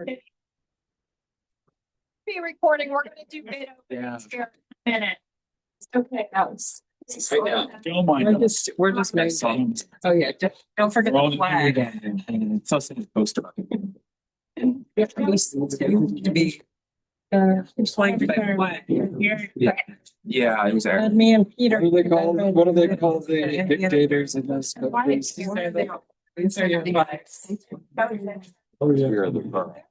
Be recording. We're going to do bid openings here in a minute. Okay, Alex. Right now. Don't mind. We're just making. Oh yeah, don't forget the flag. It's also supposed to. We have to be. Flanked by the flag. Yeah, exactly. Me and Peter. What do they call the dictators in those countries? These are your flags. Oh, yeah. We're the flag.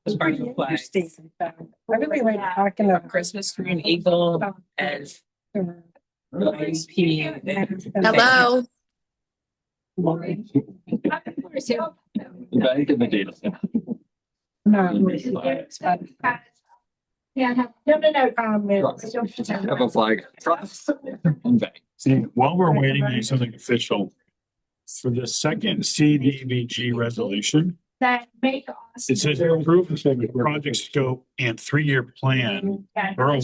I really like talking A about Christmas tree, an eagle, and P. Hello. The bank and the data center. Yeah, no. Have a flag. And bank. See, while we're waiting to do something official, for the second CDBG resolution, That make us. it says approve the project scope and 3-year plan. Borough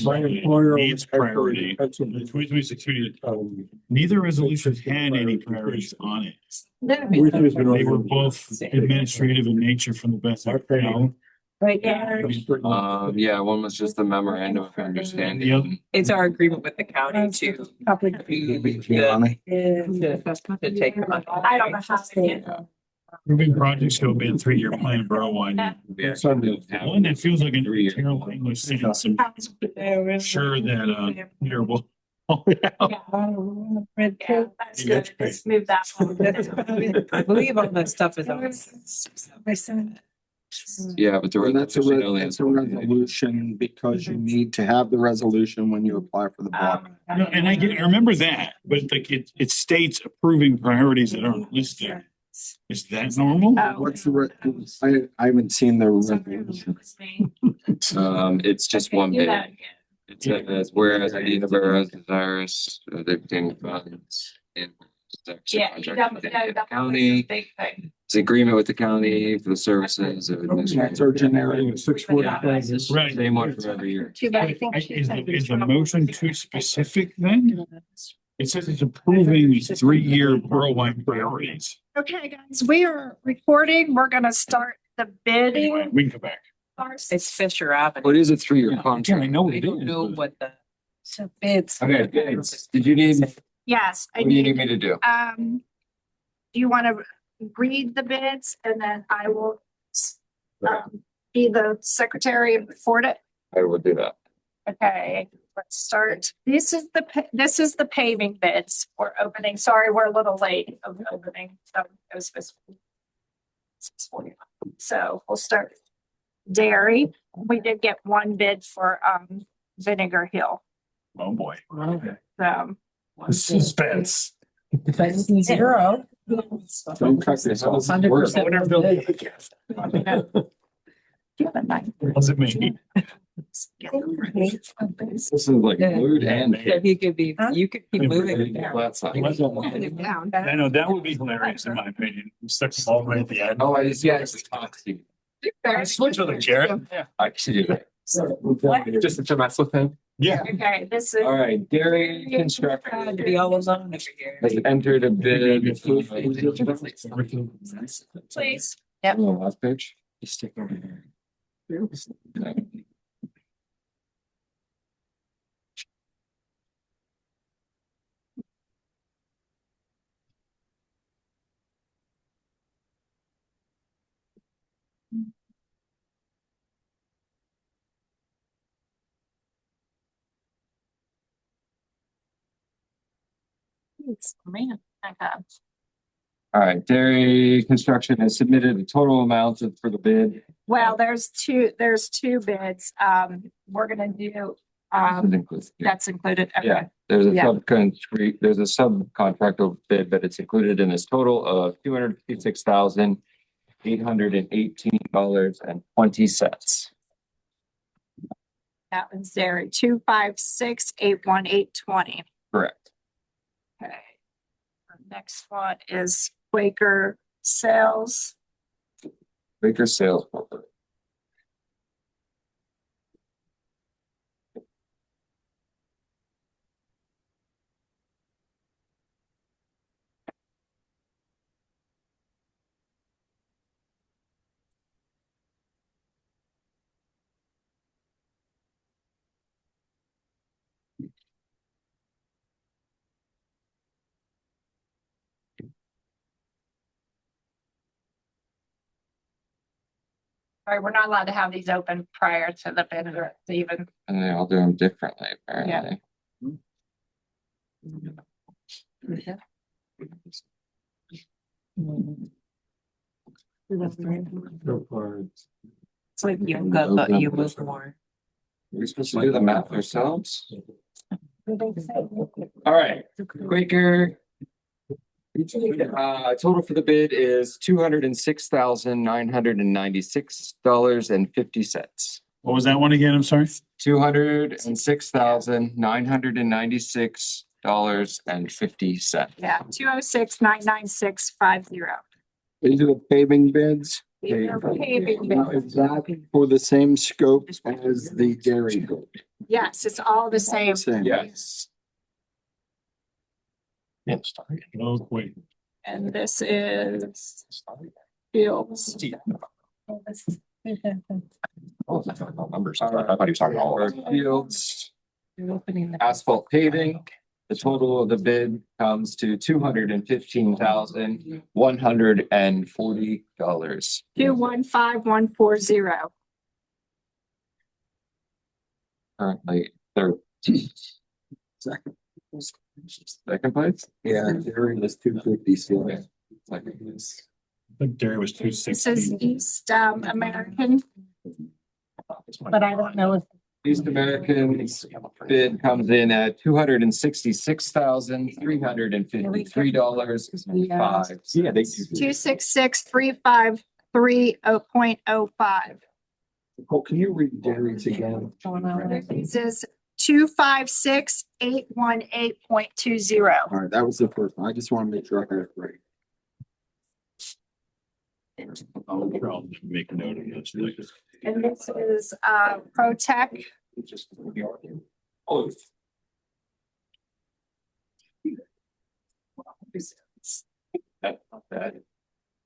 needs priority. The 2026 community. Neither resolution had any priorities on it. They were both administrative in nature from the best I can know. Right there. Yeah, one was just the memorandum of understanding. It's our agreement with the county to. I don't know how to get. Approving project scope and 3-year plan, Borough one. One that feels like an terrible English sentence. I'm sure that, here will. Oh, yeah. Yeah, that's good. Let's move that one. I believe all that stuff is. Yeah, but That's a resolution because you need to have the resolution when you apply for the block. No, and I remember that, but like it states approving priorities that aren't listed. Is that normal? What's the, I haven't seen the resolution. It's just one bid. It says, whereas the borough is desirous of obtaining funds in county. It's agreement with the county for the services of That's our generic. Right. Same one for every year. Too bad. I think Is the motion too specific then? It says it's approving these 3-year borough-wide priorities. Okay, guys, we are recording. We're gonna start the bidding. We can come back. It's Fisher Avenue. What is a 3-year Yeah, contract? I know I it don't know is. what the. So bids. Okay, bids. Did you need, what Yes, I do you need need, me to do? do you want to read the bids and then I will be the secretary and record it? I will do that. Okay, let's start. This is the paving bids we're opening. Sorry, we're a little late of opening. So it was supposed to be 6:45. So we'll start dairy. We did get one bid for Vinegar Hill. Oh, boy. So Suspense. Zero. Don't cut yourself. 100%. Was it me? This is like glued and. So he could be, you could keep moving it down. Flat side. Moving it down. I know, that would be hilarious in my opinion. Stuck all the way at the end. Oh, I just, yeah, it's toxic. Switch with him, Jared. Yeah, I can do that. Just to mess with him. Yeah. okay, this is All right, dairy Proud to construction be all alone over here. has entered a bid. please. Yep. Last page. You stick over here. Man, I have. All right, dairy construction has submitted a total amount for the bid. Well, there's two bids. We're gonna do, that's included. Okay. Yeah, there's a Yeah. subcontractor bid, but it's included in this total of $256,818.20. That one's there, 256-818-20. Correct. Okay. The next one is Quaker Sales. Baker Sales Corporate. Right, we're not allowed to have these open prior to the bidder even. And they all do them differently, apparently. It's like you go, but you move more. We're supposed to do the math ourselves. All right, Quaker. Total for the bid is $206,996.50. What was that one again? I'm sorry. $206,996.50. Yeah, 206-99650. These are the paving bids. These are paving Now, bids. is that for the same scope as the dairy bid? Yes, it's all the same. Same. Yes. Oh, wait. And this is Fields. Numbers. I thought he was talking all Fields. Asphalt paving, the total of the bid comes to $215,140. 215140. Currently, third. Second place? Yeah, dairy was 250 still. Second place. I think Gary was This is 260. East American, but I don't know if East American's bid comes in at $266,353.05. Yeah, they do. 266-353.05. Oh, can you read dairies again? This is 256-818.20. All right, that was the first one. I just want to make sure I got it right. I'll make a note of this. And this is ProTech. Oh.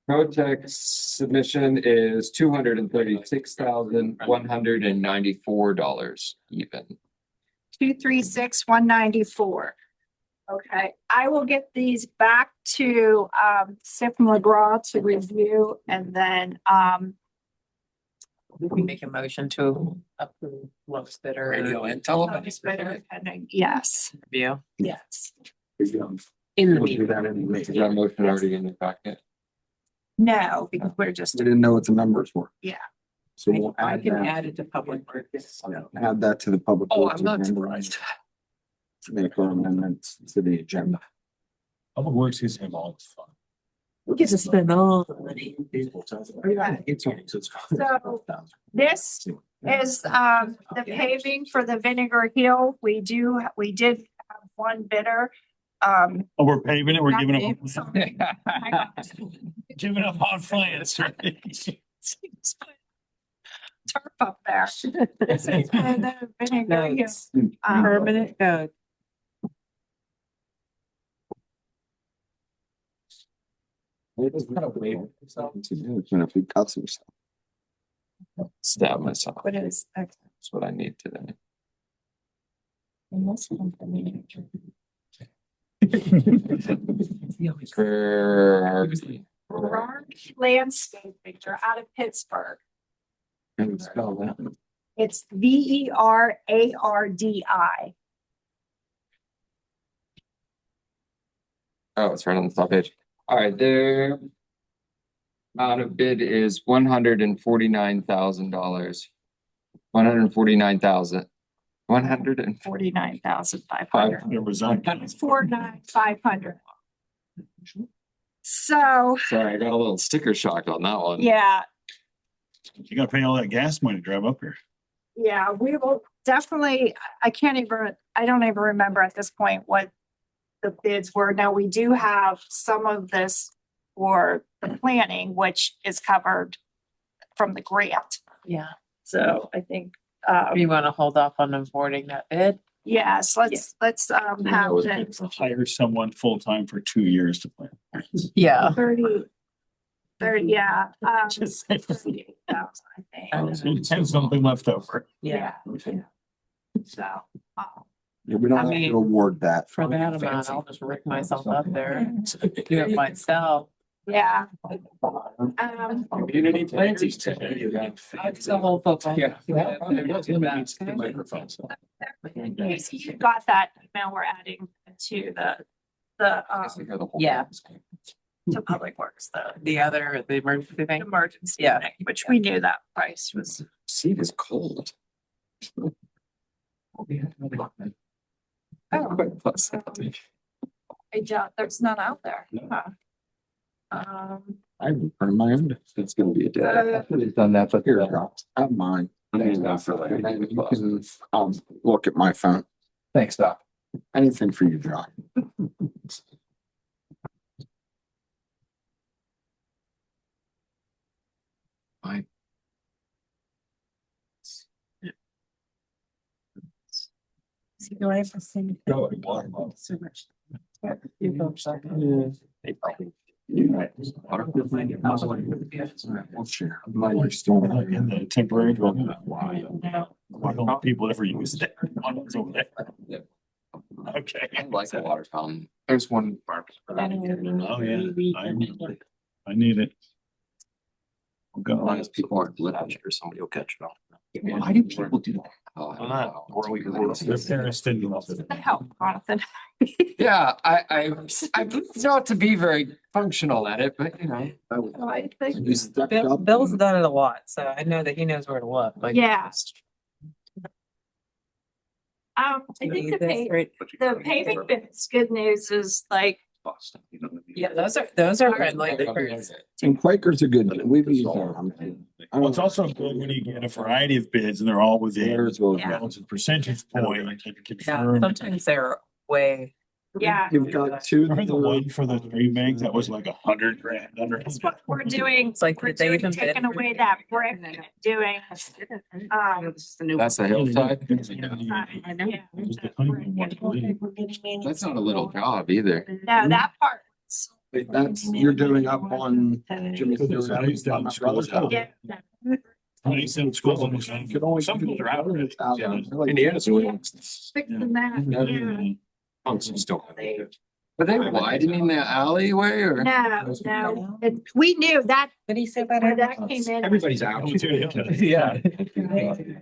Protect's submission is $236,194 even. 236-194. Okay, I will get these back to Sip McGraw to review and then We can make a motion to approve lowest bidder. Radio and lowest bidder pending. Yes, Review yes. in the We'll meeting. do that anyway. Is that motion already in the packet? No, because we're just, We didn't know what the numbers were. Yeah. So we'll I add can that, add it to public works. add that to the public. Oh, works I'm not agenda. surprised. Make our amendments to the agenda. Public Works gives him all the fun. We get to spend all the money. So this is the paving for the Vinegar Hill. We did have one bidder. Oh, we're paving it. We're giving up, Sorry. giving up on plans, right? Turf up there. This is for the Vinegar Hill. Notes. Um, Permanent code. It's gonna be custom stuff. Stab myself. What is? That's what I need today. For Borough landscape picture out of Pittsburgh. Can you spell that? It's VERARDI. Oh, it's right on the top page. All right, their amount of bid is $149,000. 149,000. 49,500. There was that. 49,500. So, Sorry, I got a little sticker shock on that one. yeah, You gotta pay all that gas money to drive up here. yeah, we will definitely, I don't even remember at this point what the bids were. Now, we do have some of this for the planning, which is covered from the grant. Yeah. So I think, You want to hold off on awarding that bid? yes, let's have the Hire someone full-time for 2 years to plan. Yeah. 30, yeah. Just say- 38,000, I think. Have something left over. Yeah. So, Yeah, we don't I have mean, to award that. For that amount, I'll just rip myself up there. Do it myself. Yeah. Community planting. It's a whole football. Yeah. Microphones. You got that email we're adding to the Yeah. to Public Works, The emergency thing. emergency Yeah. thing, which we knew that price was. Seed is cold. Oh. Quite pleasant. There's none out there. No. Huh. I haven't burned my own. It's gonna be a day. I could have done that, but Here, I have mine. Thanks, Doc, for And then letting you me. can, look at my phone. Thanks, Doc. Anything for you, John. Fine. Do I have to sing? Go. So much. You go, sorry. They probably. We'll share. Mine are still. In the temporary dwelling. Why don't people ever use that? One is over there. Okay. I like a water fountain. There's one. Oh, yeah. I need it. As long as people aren't living or somebody will catch it all. Why do people do that? Oh, I don't Not, know. their parents didn't love it. The help, Jonathan. Yeah, I proved not to be very functional at it, but you know. I think, You stepped up. Bill's done it a lot, so I know that he knows where to look. Like, yeah. I think the paving bit's good news is like, Yeah, those are friendly. And Quakers are good. We've used them. Well, it's also good when you get a variety of bids and they're all within Theirs will- Yeah. relative percentage point and Yeah, confirm. sometimes they're way. yeah, You've got two. Remember the one for the tree bank that was like $100,000 under? that's what we're doing. It's like, We're did they doing, even bid taking for away it? that brick, and doing, That's the hillside. yeah. Was the Cunningham one, I believe. That's not a little job either. No, that part. That's, you're doing up on Jimmy. Because I used to have schools out. Yeah. Twenty seven schools almost. Could only. Some schools are out. Indiana's Fixing that, yeah. Were they widening the alleyway or? No, we knew that, What do you say where that came in. Everybody's out. Yeah.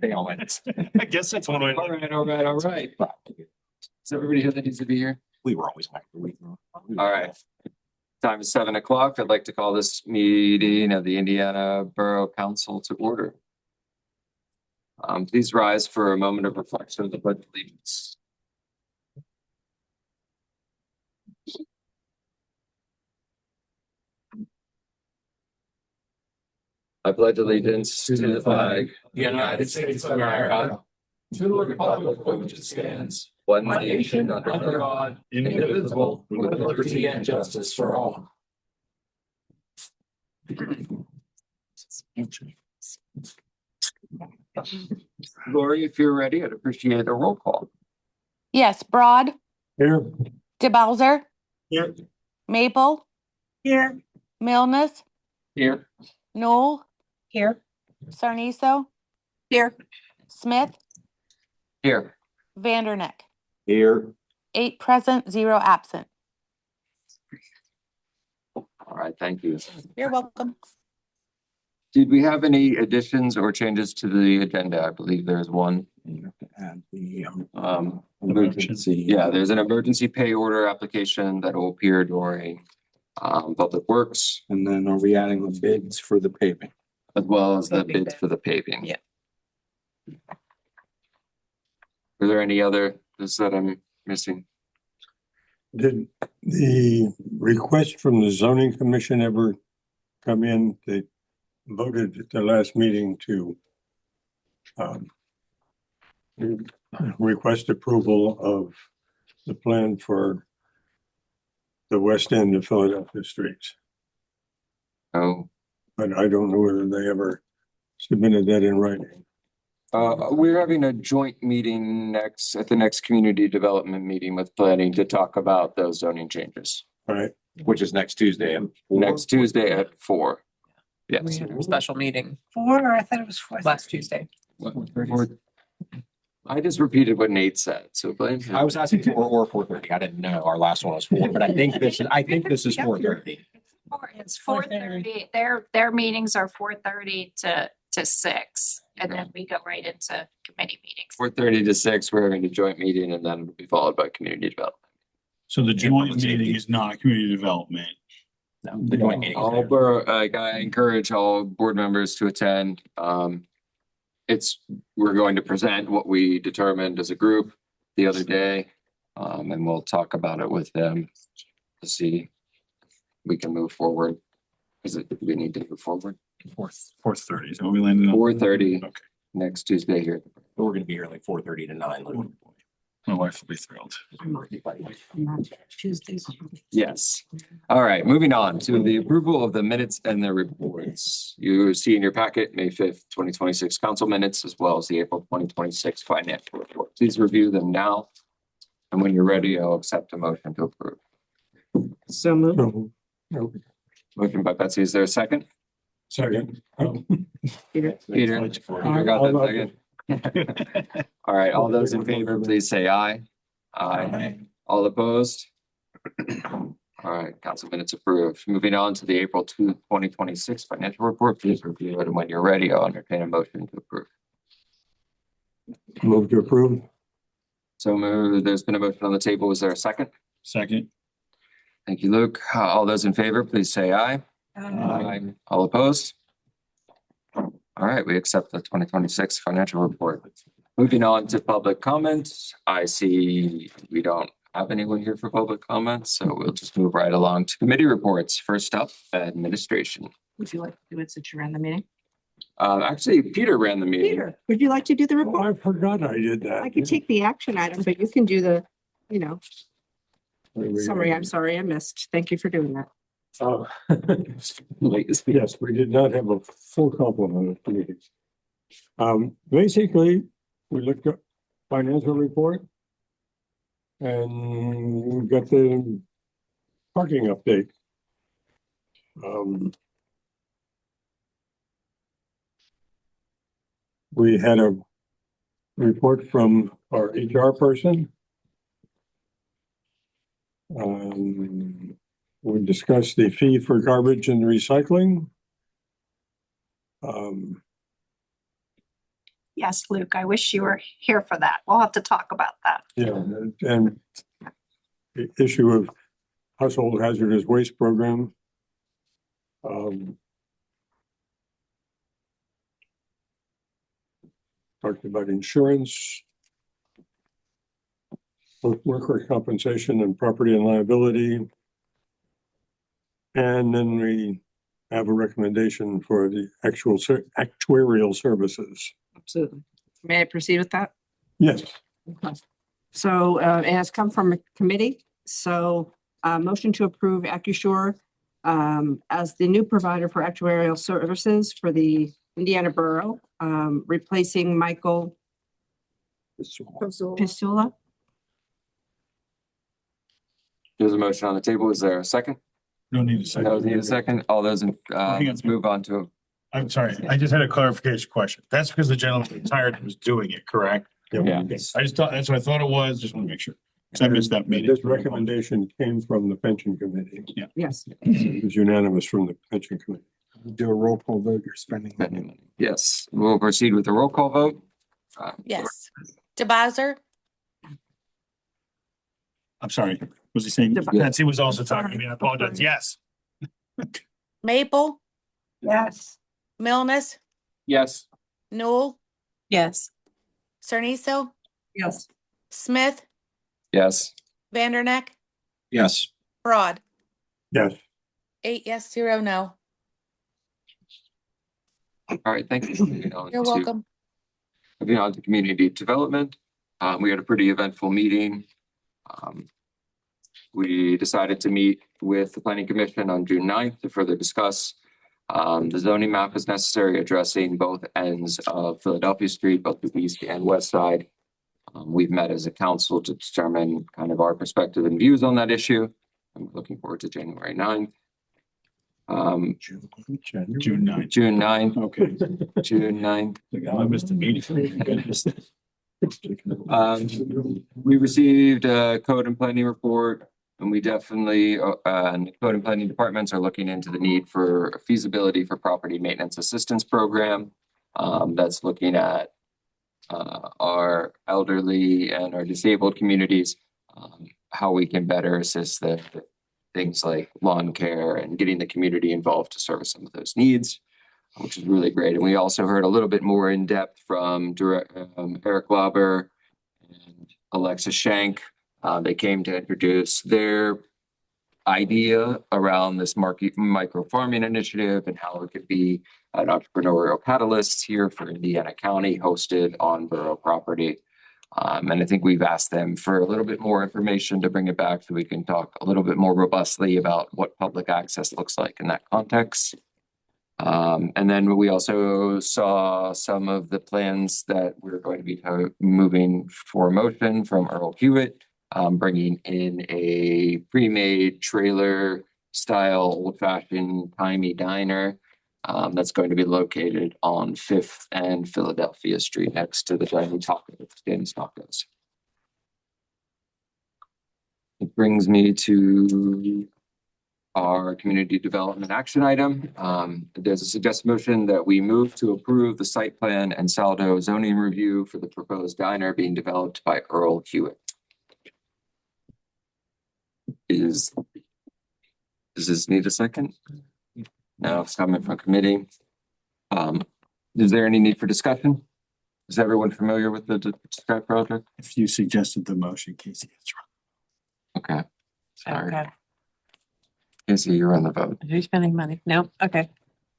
They all went. I guess that's one way. All right. Is everybody here that needs to be here? We were always. All right. Time is 7:00. I'd like to call this meeting of the Indiana Borough Council to order. Please rise for a moment of reflection of the pledge of allegiance. I pledge allegiance to the flag, United States of America, to the republic for which it stands, one one nation nation under God, indivisible, with liberty and justice for all. Lori, if you're ready, I'd appreciate a roll call. Yes, Broad, Here. DeBowser, Here. Maple, Here. Milnes, Here. Noel, Here. Sarniso, Here. Smith, Here. Vanderneck. Here. 8 present, 0 absent. All right, thank you. You're welcome. Did we have any additions or changes to the agenda? I believe there's one. You have to add the, Emergency. Yeah, there's an emergency pay order application that will appear during Public Works and then are we adding the bids for the paving? as well as the Paving bids bid. for the paving. Yeah. Are there any other that I'm missing? Did the request from the zoning commission ever come in? They voted at the last meeting to request approval of the plan for the west end of Philadelphia streets. Oh, But I don't know whether they ever submitted that in writing. we're having a joint meeting at the next community development meeting with planning to talk about those zoning changes. Right? Which is next Tuesday. Next Tuesday at 4. We Yes. had a special meeting 4, or I thought it was 4. last Tuesday. I just repeated what Nate said, so blame him. I was asking for or 4:30. I didn't know. Our last one was 4, but I think this is 4:30. It's 4:30. Their meetings are 4:30 to 6, and then we go right into committee meetings. 4:30 to 6, we're having a joint meeting and then it'll be followed by community development. So the joint meeting is not community development. No, the joint meeting. All borough, I encourage all board members to attend. We're going to present what we determined as a group the other day. And we'll talk about it with them to see if we can move forward. We need to move forward. 4:30. So we landed on 4:30 Okay. next Tuesday here. We're gonna be here like 4:30 to 9. My wife will be thrilled. Tuesdays. Yes. All right, moving on to the approval of the minutes and the reports. You see in your packet, May 5th, 2026 council minutes, as well as the April 2026 financial report. Please review them now. And when you're ready, I'll accept a motion to approve. So moved. So, no, Motion by Betsy, is there a second? second. Peter got that second. All right, all those in favor, please say aye. Aye. All opposed? All right, council minutes approved. Moving on to the April 2, 2026 financial report, please review it, and when you're ready, I'll entertain a motion to approve. Move to approve. So there's been a motion on the table. Is there a second? Second. Thank you, Luke. All those in favor, please say aye. All opposed? All right, we accept the 2026 financial report. Moving on to public comments. I see we don't have anyone here for public comments, so we'll just move right along to committee reports. First up, administration. Would you like to do it since you ran the meeting? Actually, Peter ran the meeting. Peter, would you like to do the Oh, report? I forgot I did that. I could take the action item, but you can do the, summary. I'm sorry I missed. Thank you for doing that. Oh. Latest. Yes, we did not have a full complement of meetings. Basically, we looked at financial report. And we got the parking update. We had a report from our HR person. We discussed the fee for garbage and recycling. Yes, Luke, I wish you were here for that. We'll have to talk about that. Yeah, and the issue of household hazardous waste program. Talked about insurance. Both workers' compensation and property and liability. And then we have a recommendation for the actual actuarial services. Absolutely. May I proceed with that? Yes. So it has come from a committee. So motion to approve AccuSure as the new provider for actuarial services for the Indiana Borough, replacing Michael Pistula. There's a motion on the table. Is there a second? No need a second. No, need a second. All those in, Hang on. let's move on to, I'm sorry. I just had a clarification question. That's because the gentleman retired and was doing it, correct? yeah. I just thought, that's what I thought it was. Just want to make sure. Because I missed that meeting. This recommendation came from the pension committee. Yes. It was unanimous from the pension committee. Do a roll call vote, you're spending money. Yes, we'll proceed with the roll call vote. Yes. DeBoser, I'm sorry. Was he saying? Betsy was also talking to me. I apologize. Yes. Maple, Yes. Milnes, Yes. Newell, Yes. Cerniso, Yes. Smith, Yes. Vanderneck, Yes. Broad. Yes. 8 yes, 0 no. All right, thank you. Moving on You're to- welcome. Moving on to community development. We had a pretty eventful meeting. We decided to meet with the planning commission on June 9th to further discuss the zoning map is necessary, addressing both ends of Philadelphia Street, both the east and west side. We've met as a council to determine kind of our perspective and views on that issue. I'm looking forward to January 9th. June 9th. June 9th, Okay. June 9th. I missed the meeting. We received a code and planning report And we definitely, and the code and planning departments are looking into the need for feasibility for property maintenance assistance program. That's looking at our elderly and our disabled communities, how we can better assist the things like lawn care and getting the community involved to service some of those needs, which is really great. And we also heard a little bit more in depth from Eric Lauber and Alexa Shank. They came to introduce their idea around this micro farming initiative and how it could be an entrepreneurial catalyst here for Indiana County, hosted on borough property. And I think we've asked them for a little bit more information to bring it back so we can talk a little bit more robustly about what public access looks like in that context. And then we also saw some of the plans that we're going to be moving for motion from Earl Hewitt, bringing in a pre-made trailer style old-fashioned timey diner that's going to be located on 5th and Philadelphia Street next to the Danny's Tacos. It brings me to our community development action item. There's a suggested motion that we move to approve the site plan and saldo zoning review for the proposed diner being developed by Earl Hewitt. Does this need a second? No, it's coming from committee. Is there any need for discussion? Is everyone familiar with the described project? If you suggested the motion, Casey, that's right. Okay, sorry. Okay. Casey, you're on the vote. Are you spending money? No? Okay.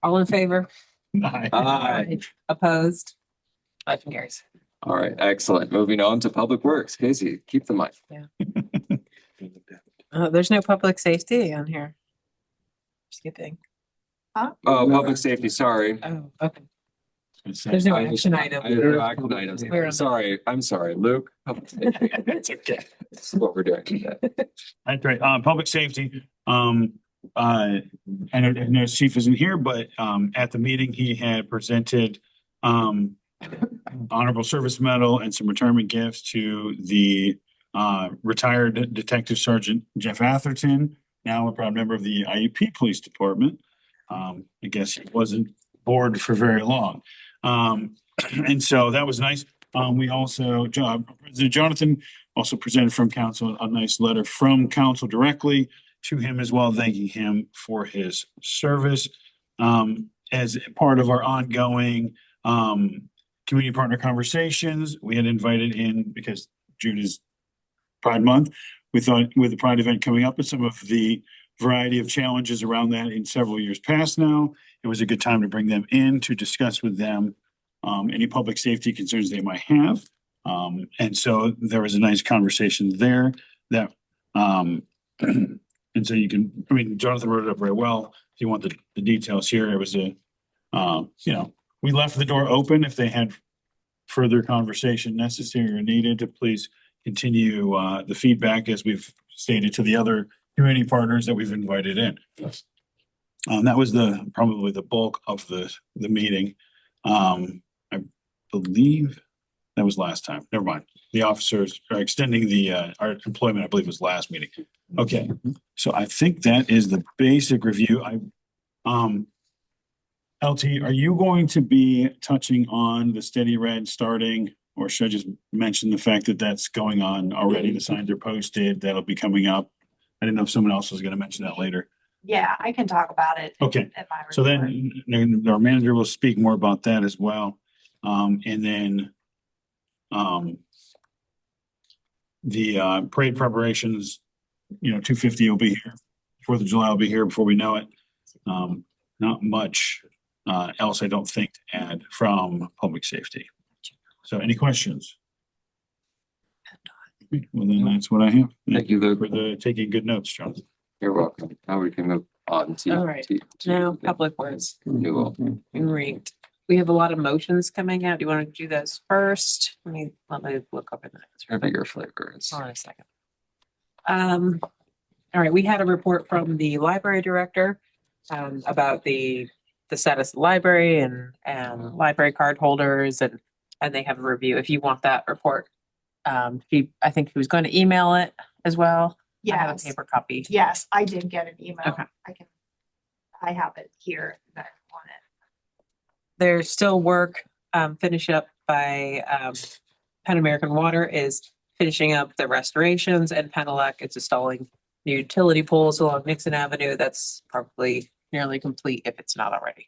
All in favor? Aye. Opposed? Motion carries. All right, excellent. Moving on to Public Works. Casey, keep the mic. There's no public safety on here. Just kidding. Oh, public safety, sorry. Oh, okay. There's no action item. Action items. We're on- Sorry, I'm sorry, Luke. Public safety. It's okay. This is what we're doing today. That's right. Public safety. I know Chief isn't here, but at the meeting, he had presented honorable service medal and some retirement gifts to the retired Detective Sergeant Jeff Atherton, now a proud member of the IUP Police Department. I guess he wasn't bored for very long. And so that was nice. We also, President Jonathan also presented from council a nice letter from council directly to him as well, thanking him for his service. As part of our ongoing community partner conversations, we had invited in, because June is Pride Month, we thought with the Pride event coming up and some of the variety of challenges around that in several years past now, it was a good time to bring them in to discuss with them any public safety concerns they might have. And so there was a nice conversation there that, and so you can, I mean, Jonathan wrote it up very well. If you want the details here, it was we left the door open if they had further conversation necessary or needed to please continue the feedback as we've stated to the other community partners that we've invited in. That was probably the bulk of the meeting. I believe that was last time. Never mind. The officers are extending our employment, I believe was last meeting. Okay. So I think that is the basic review. LT, are you going to be touching on the Steady Red starting, or should I just mention the fact that that's going on already? The signs are posted. That'll be coming up. I didn't know if someone else was going to mention that later. Yeah, I can talk about it. Okay. in my So report. then our manager will speak more about that as well. And then the parade preparations, 250 will be here. 4th of July will be here before we know it. Not much else, I don't think, to add from public safety. So any questions? Well, then that's what I have. Thank you, Luke. For the taking good notes, John. You're welcome. Now we can move on to. All right. Now, Public Works. Renewal. Great. We have a lot of motions coming out. Do you want to do those first? Let me look up in that. Whatever your flavor is. Hold on a second. All right, we had a report from the library director about the status of the library and library card holders, and they have a review. If you want that report, I think he was going to email it as well. I have a Yes, paper copy. yes, I did get an email. Okay. I have it here that on it. There's still work, finish up by, Pan American Water is finishing up the restorations and Penelec is installing new utility poles along Nixon Avenue. That's probably nearly complete if it's not already.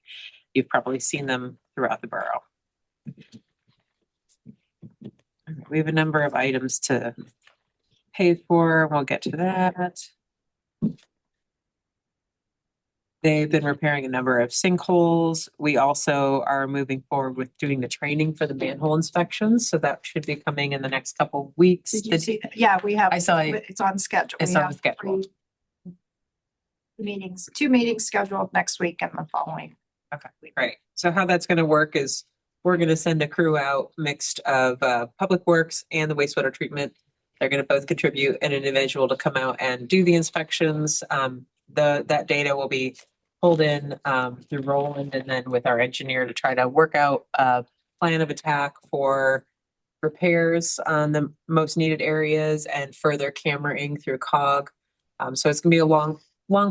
You've probably seen them throughout the borough. We have a number of items to pay for. We'll get to that. They've been repairing a number of sinkholes. We also are moving forward with doing the training for the manhole inspections. So that should be coming in the next couple of weeks. Did you see that? Yeah, we have. I saw it. It's on schedule. It's We on have the schedule. 3 meetings, 2 meetings scheduled next week and the following. Okay, right. So how that's gonna work is we're gonna send a crew out mixed of Public Works and the wastewater treatment. They're gonna both contribute an individual to come out and do the inspections. That data will be pulled in through Roland and then with our engineer to try to work out a plan of attack for repairs on the most needed areas and further cameraing through COG. So it's gonna be a long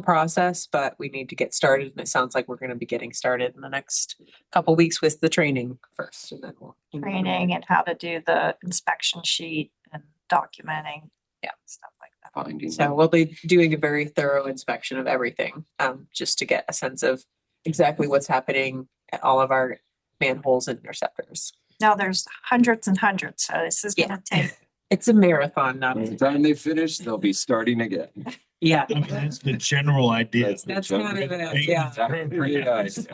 process, but we need to get started. And it sounds like we're going to be getting started in the next couple weeks with the training first. And then we'll Training and how to do the inspection sheet and documenting. Yeah, stuff like that. Finding So we'll be doing a very thorough inspection of everything, just to get a sense of exactly what's happening at all of our manholes and interceptors. Now there's hundreds and hundreds, so this is gonna take. It's a marathon, not By the a, time they finish, they'll be starting again. yeah. I mean, that's the general idea. That's kind of it, yeah. Pretty nice.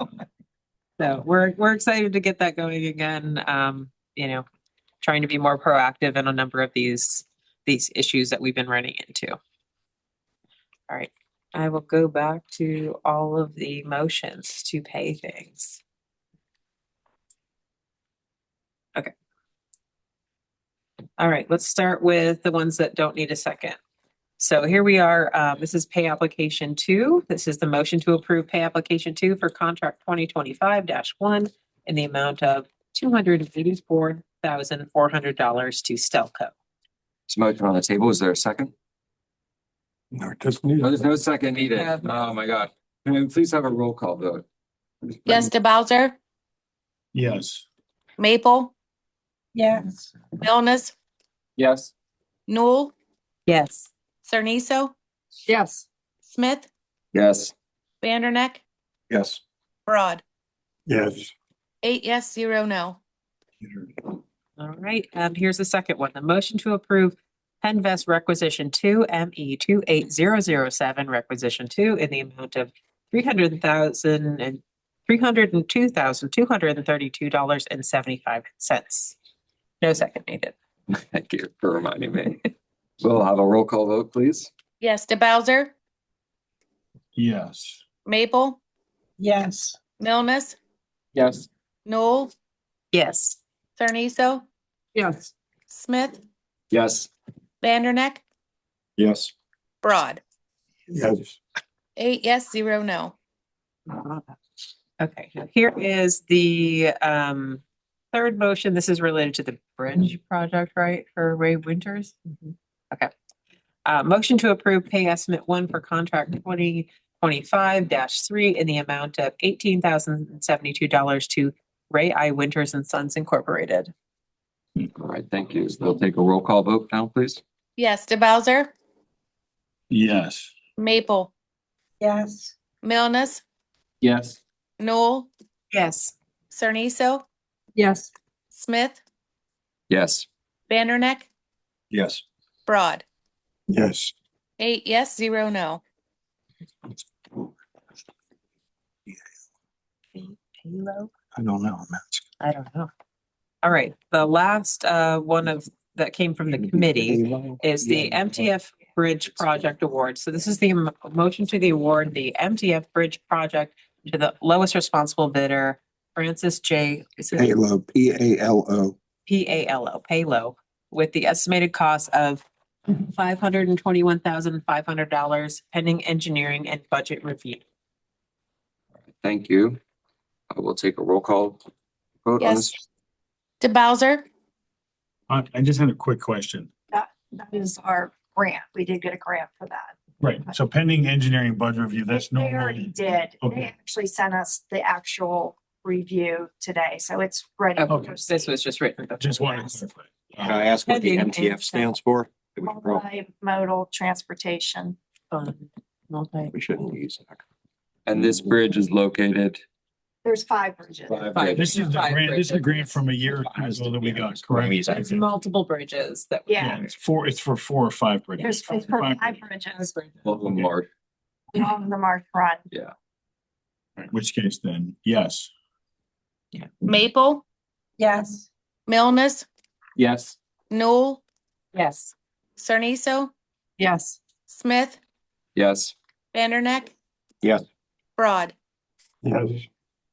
So we're excited to get that going again. Trying to be more proactive in a number of these issues that we've been running into. All right, I will go back to all of the motions to pay things. Okay. All right, let's start with the ones that don't need a second. So here we are. This is pay application 2. This is the motion to approve pay application 2 for contract 2025-1 in the amount of $284,400 to Stelco. So motion on the table. Is there a second? No, it doesn't need. No, there's no second needed. Yeah. Oh, my God. Can we please have a roll call vote? Yes, DeBowser, Yes. Maple, Yes. Milnes, Yes. Newell, Yes. Cerniso, Yes. Smith, Yes. Vanderneck, Yes. Broad. Yes. 8 yes, 0 no. All right, here's the second one. The motion to approve Penvest Requisition 2 ME 28007 Requisition 2 in the amount of $302,232.75. No second needed. Thank you for reminding me. We'll have a roll call vote, please. Yes, DeBowser, Yes. Maple, Yes. Milnes, Yes. Newell, Yes. Cerniso, Yes. Smith, Yes. Vanderneck, Yes. Broad. Yes. 8 yes, 0 no. Okay, now here is the third motion. This is related to the bridge project, right, for Ray Winters? Okay. Motion to approve pay estimate 1 for contract 2025-3 in the amount of $18,072 to Ray I. Winters and Sons Incorporated. All right, thank you. So we'll take a roll call vote now, please. Yes, DeBowser, Yes. Maple, Yes. Milnes, Yes. Newell, Yes. Cerniso, Yes. Smith, Yes. Vanderneck, Yes. Broad. Yes. 8 yes, 0 no. Halo? I don't know. I'm asking. I don't know. All right, the last one of that came from the committee is the MTF Bridge Project Award. So this is the motion to the award, the MTF Bridge Project to the lowest responsible bidder, Francis J. Palo, Palo. Palo, with the estimated cost of $521,500 pending engineering and budget review. Thank you. I will take a roll call vote on this. Yes. DeBowser, I just had a quick question. That is our grant. We did get a grant for that. Right, so pending engineering budget review, that's They normal. already did. They Okay. actually sent us the actual review today, so it's ready. to Okay. This proceed. was just written. Just wanted to clarify. Can I ask what the Pending MTF and- stands for? Multimodal transportation. Multi. We shouldn't use that. And this bridge is located. There's 5 bridges. This is the Five grant, this is a bridges. grant from a year or two ago that we got, correct? There's multiple bridges that. Yeah, It's for 4 or 5 bridges. it's for 5 bridges All of them are. along the Marsh Run. In which case then, yes. Maple, Yes. Milnes, Yes. Newell, Yes. Cerniso, Yes. Smith, Yes. Vanderneck, Yes. Broad. Yes.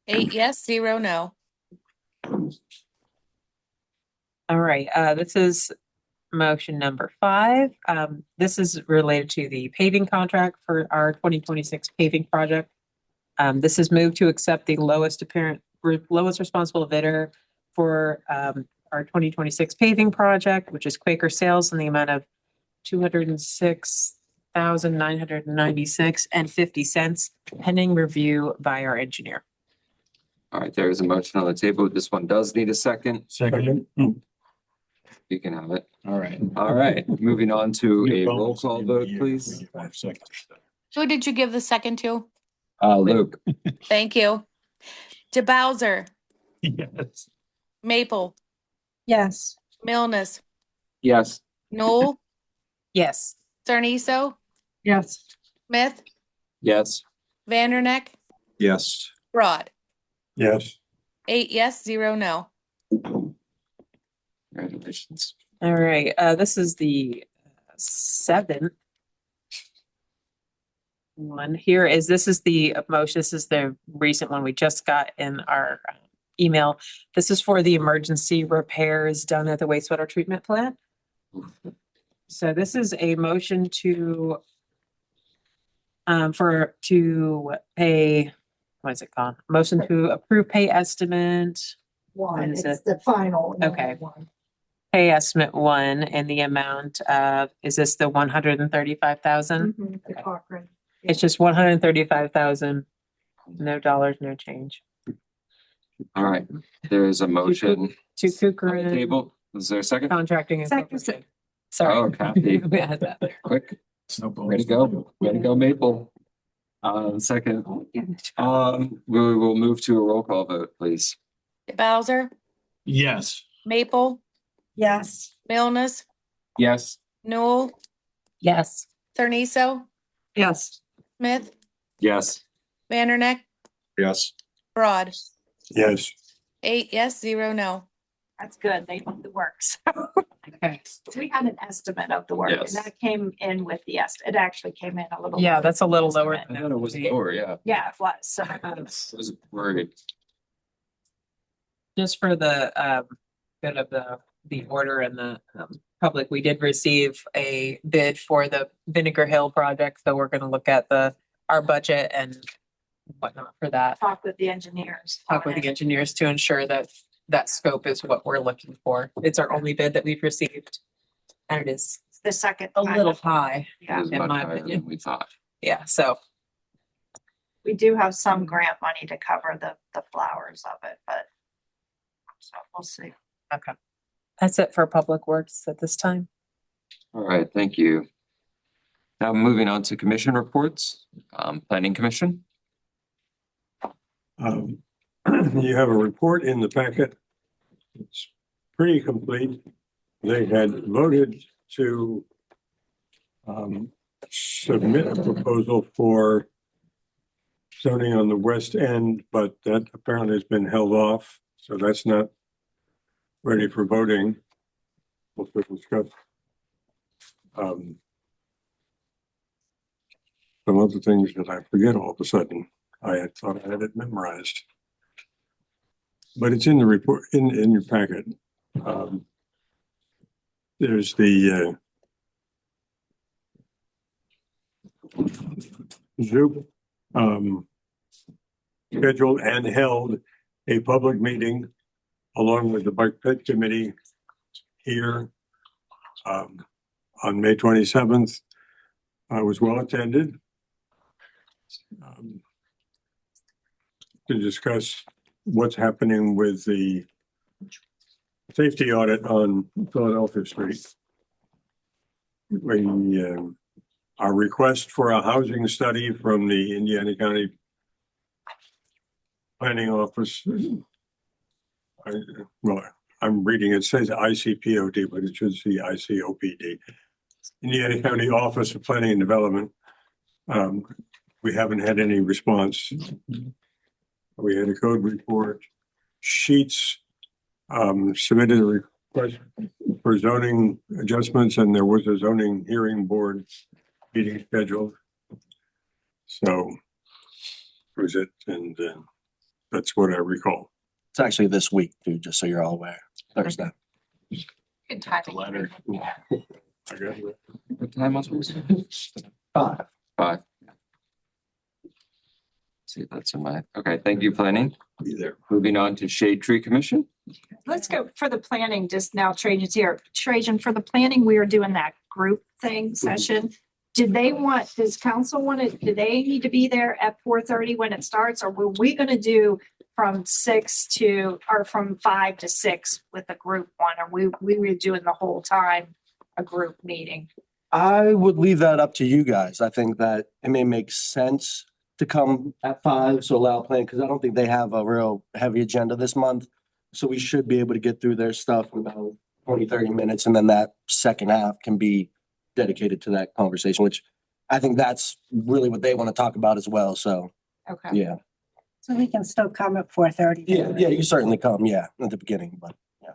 8 yes, 0 no. All right, this is motion number 5. This is related to the paving contract for our 2026 paving project. This is moved to accept the lowest responsible bidder for our 2026 paving project, which is Quaker Sales, in the amount of $206,996.50, pending review by our engineer. All right, there is a motion on the table. This one does need a second. Second. You can have it. All right. All right, moving on to a roll call vote, please. 5 seconds. Who did you give the second to? Luke. Thank you. DeBowser, Yes. Maple, Yes. Milnes, Yes. Newell, Yes. Cerniso, Yes. Smith, Yes. Vanderneck, Yes. Broad. Yes. 8 yes, 0 no. Congratulations. All right, this is the 7th one here is, this is the motion, this is the recent one we just got in our email. This is for the emergency repairs done at the wastewater treatment plant. So this is a motion to pay, what is it called? Motion to approve pay estimate. One, Is it's it? the final. Okay. one. Pay estimate 1 in the amount of, is this the 135,000? Mhm, the Cochrane. It's just 135,000. No dollars, no change. All right, there is a motion To on the Cooker table. Is there a second? contracting. and Second. Corporation. Sorry. Oh, Kathy. We had that there. Quick, No way to go. Way to go, Maple. Second, we will move to a roll call vote, please. DeBowser, Yes. Maple, Yes. Milnes, Yes. Newell, Yes. Cerniso, Yes. Smith, Yes. Vanderneck, Yes. Broad. Yes. 8 yes, 0 no. That's good. They did the works. Okay. We had an estimate of the work and Yes. that came in with the it actually came in a little. Yeah, lower that's a than little the lower. estimate. I thought it was lower, yeah. Yeah, it was. So I was worried. Just for the good of the order and the public, we did receive a bid for the Vinegar Hill project, so we're gonna look at our budget and whatnot for that. talk with the engineers. Talk on with the it. engineers to ensure that that scope is what we're looking for. It's our only bid that we've received. And it is It's the second. a time. little high, Yeah, It was in much my higher opinion. than we thought. yeah, so. we do have some grant money to cover the flowers of it, but so we'll see. Okay. That's it for Public Works at this time. All right, thank you. Now moving on to commission reports, Planning Commission. You have a report in the packet. It's pretty complete. They had voted to submit a proposal for zoning on the west end, but that apparently has been held off, so that's not ready for voting. We'll discuss some other things that I forget all of a sudden. I had thought I had it memorized. But it's in the report, in your packet. There's the Zoom scheduled and held a public meeting along with the Bike Pit Committee here on May 27th. Was well attended. To discuss what's happening with the safety audit on Philadelphia Street. Our request for a housing study from the Indiana County Planning Office. I'm reading, it says ICPOD, but it should say ICOPD. Indiana County Office of Planning and Development. We haven't had any response. We had a code report. Sheets submitted a request for zoning adjustments, and there was a zoning hearing board meeting scheduled. So that was it, and that's what I recall. It's actually this week, too, just so you're all aware. Thursday. Good timing. Letter. I got it. What time was it? 5. 5. See if that's in my, okay, thank you, planning. Be there. Moving on to Shade Tree Commission. Let's go for the planning, just now Trajan's here. Trajan, for the planning, we are doing that group thing session. Does council want to, do they need to be there at 4:30 when it starts? Or were we going to do from 5 to 6 with a group one? Or we were doing the whole time a group meeting? I would leave that up to you guys. I think that it may make sense to come at 5, so allow planning, because I don't think they have a real heavy agenda this month. So we should be able to get through their stuff in about 20, 30 minutes, and then that second half can be dedicated to that conversation, which I think that's really what they want to talk about as well. So, Okay. yeah. So we can still come at 4:30. Yeah, you certainly come, at the beginning, but yeah.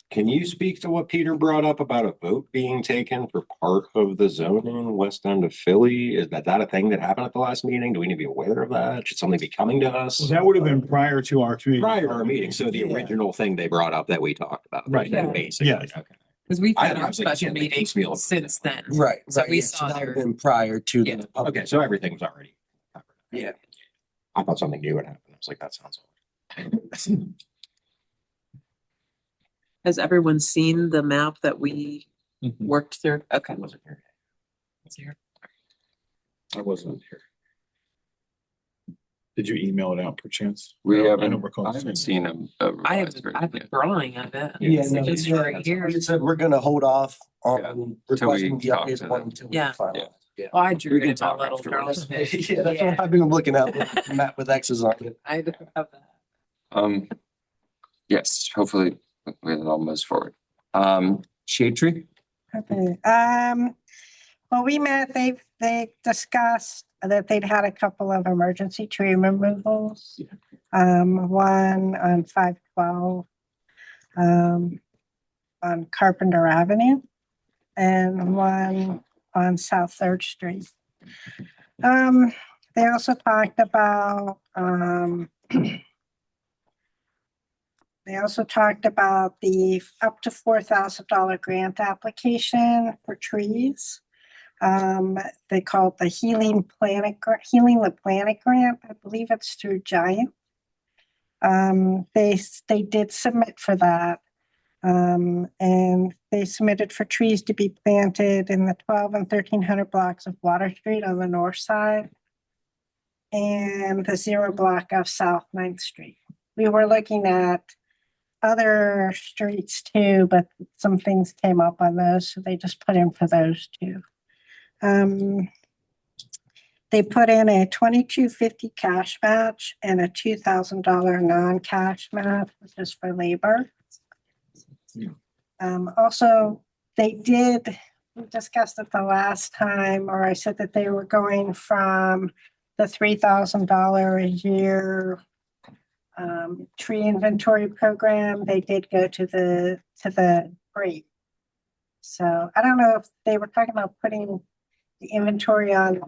Can you speak to what Peter brought up about a vote being taken for part of the zoning west end of Philly? Is that a thing that happened at the last meeting? Do we need to be aware of that? Should something be coming to us? That would have been prior to our community. Prior to our meeting, so the original thing they brought up that we talked about. Right. Yeah. Basically, Yeah. okay. Because we've I had our honestly special can't make meetings sense of since then. Right. So we yeah, saw that would have their- been prior to Yeah. the public. Okay, so everything was already covered. Yeah. I thought something new had happened. I was like, that sounds odd. Has everyone seen the map that we worked through? Okay. Wasn't here. Was here. I wasn't here. Did you email it out per chance? We I don't haven't, recall I haven't seeing seen a I have revised I version have a yet. drawing of it. Yeah, It's no, just yeah, right here. we said we're gonna hold off Yeah, on till we requesting the talk updates to one them. until we Yeah. finalize. Yeah. Oh, I We drew can it in my talk little drawing. afterwards. Yeah, that's what I've been looking at, with the map with X's on it. I have that. Yes, hopefully we'll all move forward. Shade Tree? Okay, well, we met, they discussed that they'd had a couple of emergency tree removals. One on 512, on Carpenter Avenue, and one on South Third Street. They also talked about, the up to $4,000 grant application for trees. They call it the Healing the Planet Grant. I believe it's through Giant. They did submit for that. And they submitted for trees to be planted in the 12 and 1300 blocks of Water Street on the north side, and the 0 block of South 9th Street. We were looking at other streets too, but some things came up on those, so they just put in for those two. They put in a $22.50 cash match and a $2,000 non-cash match, which is for labor. Also, we discussed it the last time, or I said that they were going from the $3,000 a year tree inventory program. They did go to the rate. So I don't know if they were talking about putting the inventory on the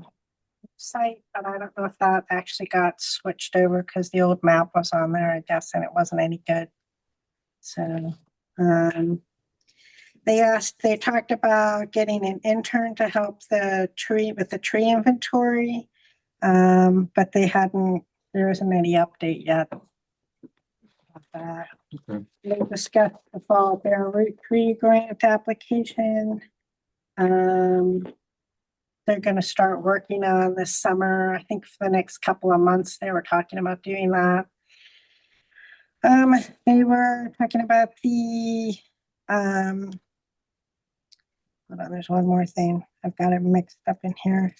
site, but I don't know if that actually got switched over because the old map was on there, I guess, and it wasn't any good. So they talked about getting an intern to help with the tree inventory. But there isn't any update yet. Okay. They discussed the fall bear root tree grant application. They're gonna start working on this summer. I think for the next couple of months, they were talking about doing that. They were talking about the, hold on, there's one more thing. I've got it mixed up in here.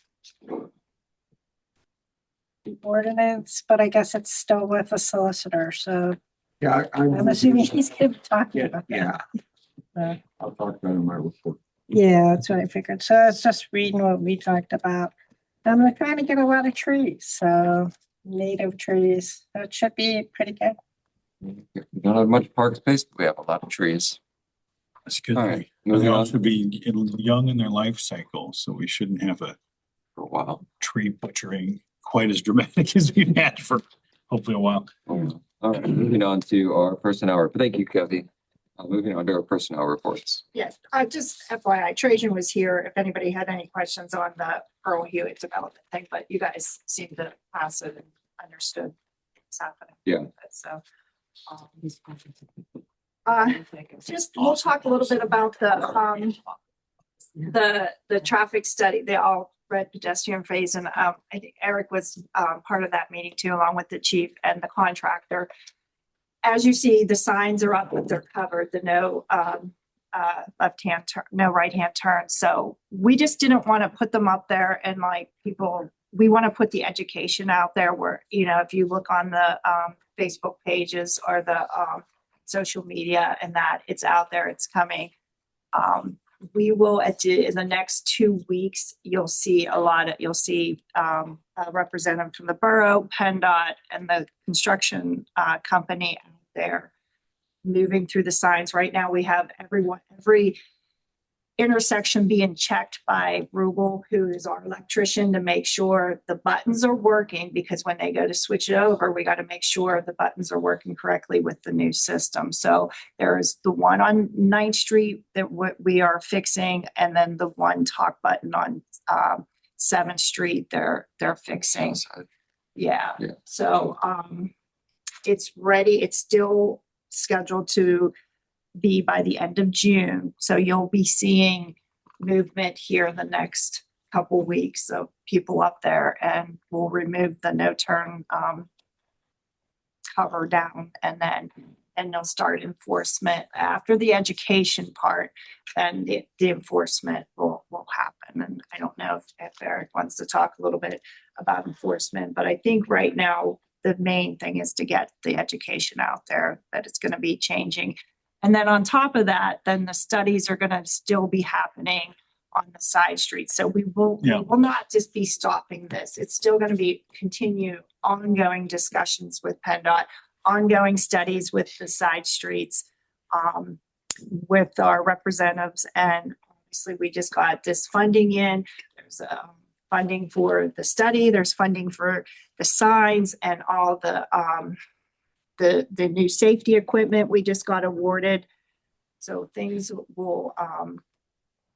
The ordinance, but I guess it's still with the solicitor, so Yeah, I'm assuming he's gonna be talking about that. I'll talk about it in my report. Yeah, that's what I figured. So I was just reading what we talked about. They're trying to get a lot of trees, so native trees. So it should be pretty good. We don't have much park space, but we have a lot of trees. That's a good All thing. right, And moving they on also be young in their life cycle, so we shouldn't have a for a while. tree butchering quite as dramatic as we've had for hopefully a while. All right, moving on to our personnel. Thank you, Kathy. Moving on to our personnel reports. Yes, just FYI, Trajan was here if anybody had any questions on the Earl Hewitt development thing, but you guys seemed to pass it and understood what's happening. Yeah. So. Just, we'll talk a little bit about the traffic study, the all red pedestrian phase, and I think Eric was part of that meeting too, along with the chief and the contractor. As you see, the signs are up, but they're covered, the no left-hand turn, no right-hand turn. So we just didn't want to put them up there and like people, we want to put the education out there where, you know, if you look on the Facebook pages or the social media and that it's out there, it's coming. We will in the next 2 weeks, you'll see a representative from the borough, PennDOT, and the construction company out there moving through the signs. Right now, we have every intersection being checked by Rubel, who is our electrician, to make sure the buttons are working, because when they go to switch it over, we got to make sure the buttons are working correctly with the new system. So there is the one on 9th Street that we are fixing, and then the one talk button on 7th Street they're fixing. Yeah. So it's ready. It's still scheduled to be by the end of June. So you'll be seeing movement here in the next couple weeks of people up there, and we'll remove the no turn cover down, and they'll start enforcement after the education part. Then the enforcement will happen. And I don't know if Eric wants to talk a little bit about enforcement, but I think right now the main thing is to get the education out there that it's going to be changing. And then on top of that, then the studies are going to still be happening on the side streets. So we will not just be stopping this. It's still going to be continue ongoing discussions with PennDOT, ongoing studies with the side streets, with our representatives. And obviously we just got this funding in. There's funding for the study. There's funding for the signs and all the new safety equipment we just got awarded. So things will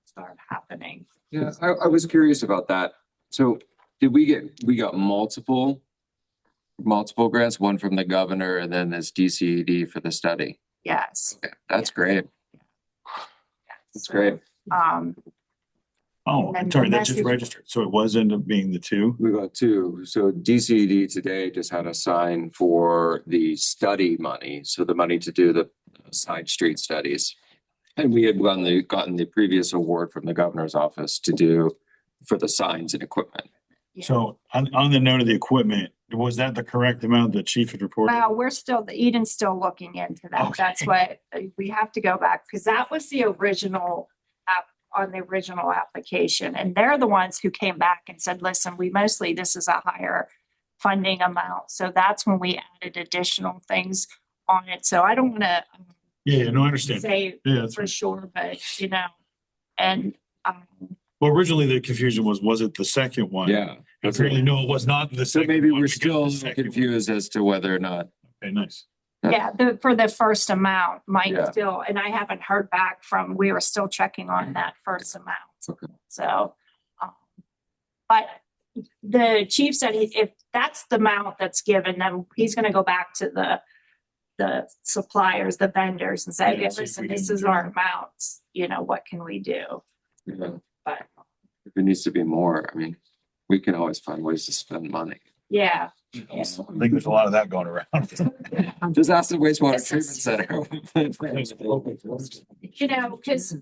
start happening. Yeah, I was curious about that. So we got multiple grants, one from the governor and then this DCED for the study. Yes. Okay, that's great. That's great. Oh, I'm sorry, that just registered. So it was end up being the two? We got two. So DCED today just had a sign for the study money. So the money to do the side street studies. And we had gotten the previous award from the governor's office to do for the signs and equipment. Yeah. So on the note of the equipment, was that the correct amount the chief had reported? Well, Eden's still looking into that. Okay. That's why we have to go back, because that was the original on the original application. And they're the ones who came back and said, listen, this is a higher funding amount. So that's when we added additional things on it. So I don't want to Yeah, no, I understand. say Yeah, that's for right. sure, but and Well, originally the confusion was it the second one? Yeah. Apparently, no, it was not the So second. maybe one, we're because still the second one- confused as to whether or not. Okay, nice. for the first amount might Yeah. still, and I haven't heard back we were still checking on that first amount. Okay. So, but the chief said if that's the amount that's given, then he's going to go back to the suppliers, the vendors, and say, Yeah, see if listen, we this can is do our it. amounts. What can we do? Yeah. but If it needs to be more, I mean, we can always find ways to spend money. yeah. I think there's a lot of that going around. Just ask the wastewater This treatment is- center. You know, because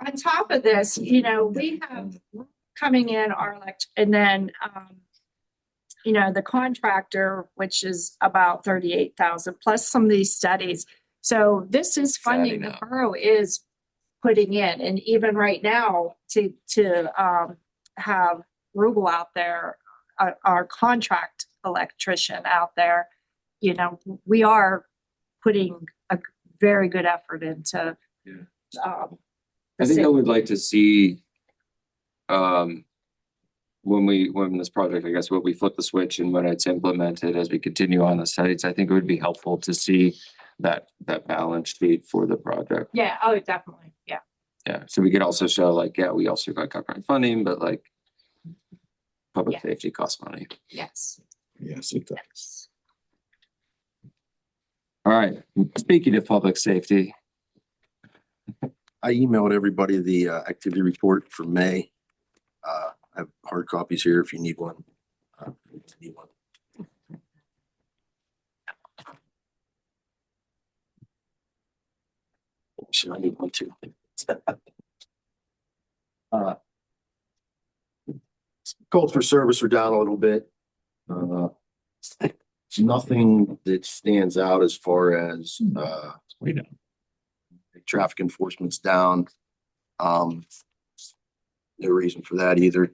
on top of this, you know, we have coming in our and then, you know, the contractor, which is about 38,000 plus some of these studies. So this is funding the now. borough is putting in, and even right now to have Rubel out there, our contract electrician out there, you know, we are putting a very good effort into. I think I would like to see, when this project, I guess, when we flip the switch and when it's implemented as we continue on the sites, I think it would be helpful to see that balance sheet for the project. Yeah, oh, definitely, yeah. Yeah, so we could also show like, yeah, we also got government funding, but like public Yeah. safety costs money. Yes. Yes, it does. All right, speaking of public safety, I emailed everybody the activity report for May. I have hard copies here if you need one. Sure, I need one too. Calls for service are down a little bit. Nothing that stands out as far as Way down. traffic enforcement's down. No reason for that either.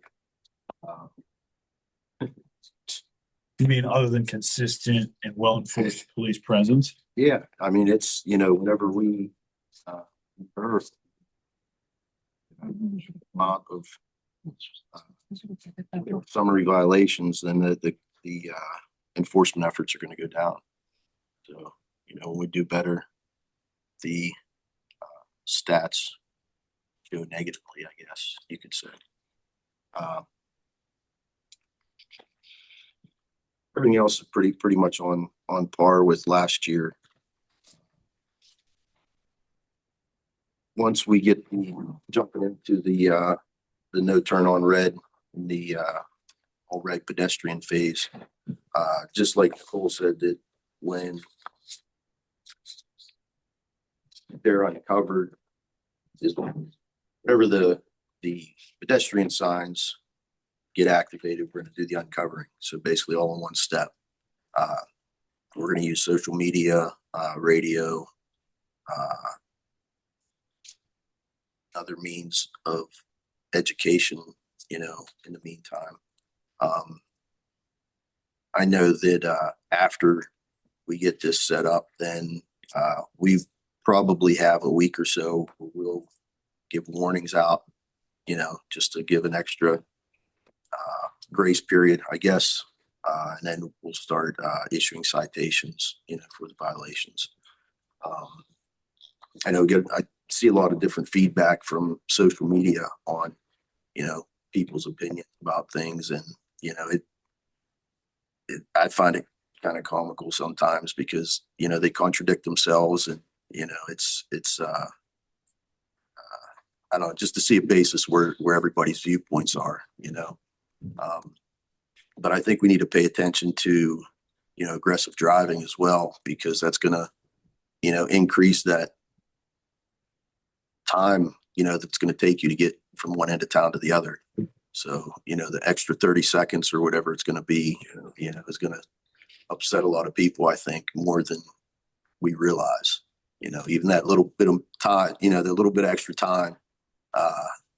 You mean other than consistent and well-enforced police presence? Yeah, I mean, it's, you know, whenever we birth amount of summary violations, then the enforcement efforts are going to go down. So, you know, when we do better, the stats go negatively, I guess you could say. Everything else is pretty much on par with last year. Once we get jumping into the no turn on red, the all red pedestrian phase, just like Nicole said, that when they're uncovered, is whenever the pedestrian signs get activated, we're going to do the uncovering. So basically all in one step. We're going to use social media, radio, other means of education, you know, in the meantime. I know that after we get this set up, then we probably have a week or so where we'll give warnings out, you know, just to give an extra grace period, I guess. And then we'll start issuing citations, you know, for the violations. I know I see a lot of different feedback from social media on, you know, people's opinions about things. And, you know, I find it kind of comical sometimes because, you know, they contradict themselves and, you know, it's I don't know, just to see a basis where everybody's viewpoints are, you know. But I think we need to pay attention to, you know, aggressive driving as well, because that's going to, you know, increase that time, you know, that's going to take you to get from one end of town to the other. So, you know, the extra 30 seconds or whatever it's going to be, you know, is going to upset a lot of people, I think, more than we realize. You know, even that little bit of time, you know, the little bit of extra time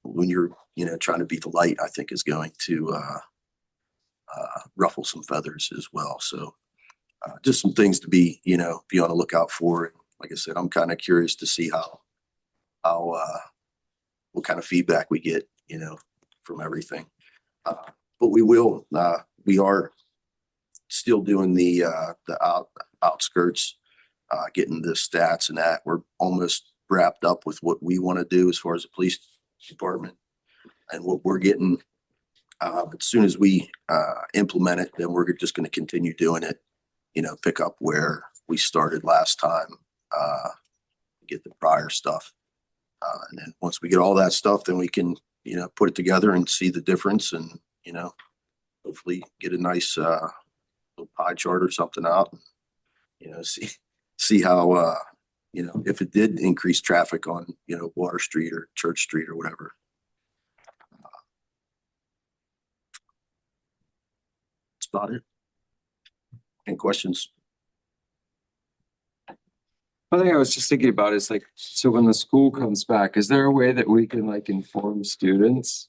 when you're, you know, trying to beat the light, I think is going to ruffle some feathers as well. So just some things to be, you know, be on the lookout for. And like I said, I'm kind of curious to see how what kind of feedback we get, you know, from everything. But we are still doing the outskirts, getting the stats and that. We're almost wrapped up with what we want to do as far as the police department and what we're getting. As soon as we implement it, then we're just going to continue doing it, you know, pick up where we started last time, get the prior stuff. And then once we get all that stuff, then we can, put it together and see the difference and, hopefully get a nice, little pie chart or something out. See how, if it did increase traffic on, Water Street or Church Street or whatever. That's about it. Any questions? One thing I was just thinking about is like, so when the school comes back, is there a way that we can like inform students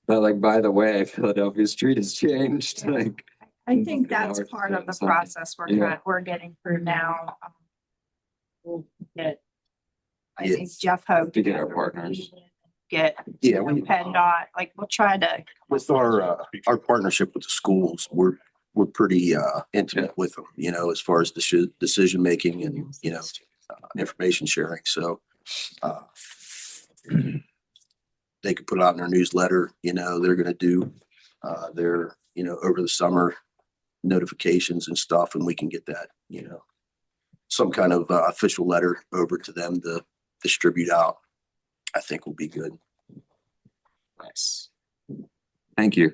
that like, by the way, Philadelphia Street has changed? Like, I think that's part of the process we're getting through now. We'll get, I think Yes. Jeff Hope. To get our partners. Get, Yeah, we- PennDOT, like we'll try to. With our partnership with the schools, we're pretty intimate with them, as far as decision making and, information sharing. So they could put out in their newsletter, they're going to do their, over the summer notifications and stuff, and we can get that, some kind of official letter over to them to distribute out. I think will be good. Nice. Thank you.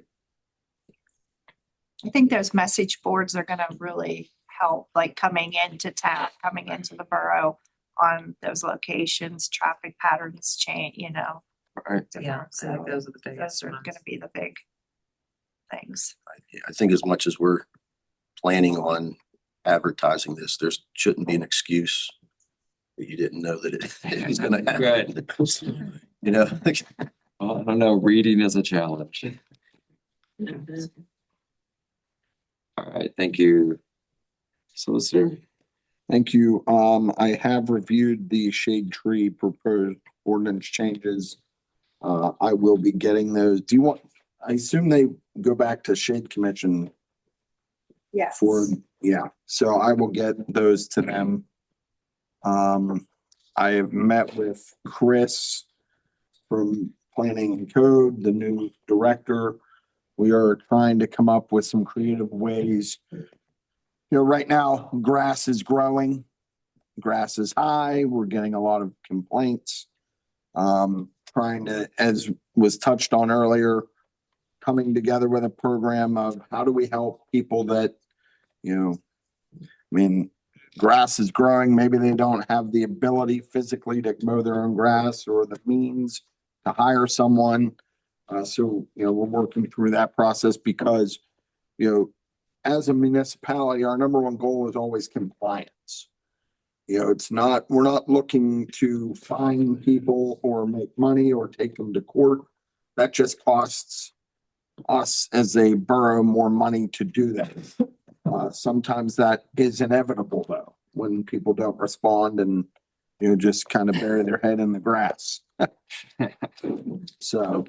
I think those message boards are gonna really help, like coming into town, coming into the borough on those locations, traffic patterns change, Right. Yeah, I think those are the Those biggest are ones. gonna be the big things. I think as much as we're planning on advertising this, there shouldn't be an excuse that you didn't know that it was going to happen. Right. Well, I don't know, reading is a challenge. All right, thank you. Solicitor. Thank you. I have reviewed the shade tree proposed ordinance changes. I will be getting those. I assume they go back to shade commission Yes. so I will get those to them. I have met with Chris from Planning and Code, the new director. We are trying to come up with some creative ways. Right now, grass is growing. Grass is high. We're getting a lot of complaints. Trying to, as was touched on earlier, coming together with a program of how do we help people that, grass is growing. Maybe they don't have the ability physically to mow their own grass or the means to hire someone. So, we're working through that process because, as a municipality, our number one goal is always compliance. We're not looking to fine people or make money or take them to court. That just costs us as a borough more money to do that. Sometimes that is inevitable though, when people don't respond and, just kind of bury their head in the grass. So,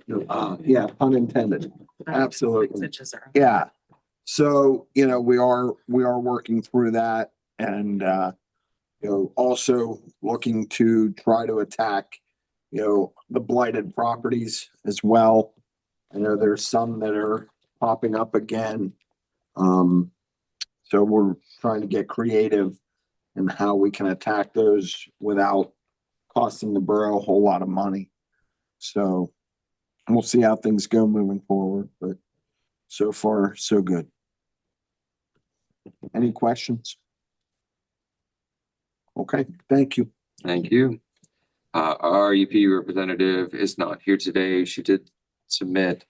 yeah, pun intended. Absolutely. Yeah. So, we are working through that and, also looking to try to attack, the blighted properties as well. I know there's some that are popping up again. So we're trying to get creative in how we can attack those without costing the borough a whole lot of money. So we'll see how things go moving forward, but so far, so good. Any questions? Okay, thank you. Thank you. Our UP representative is not here today. She did submit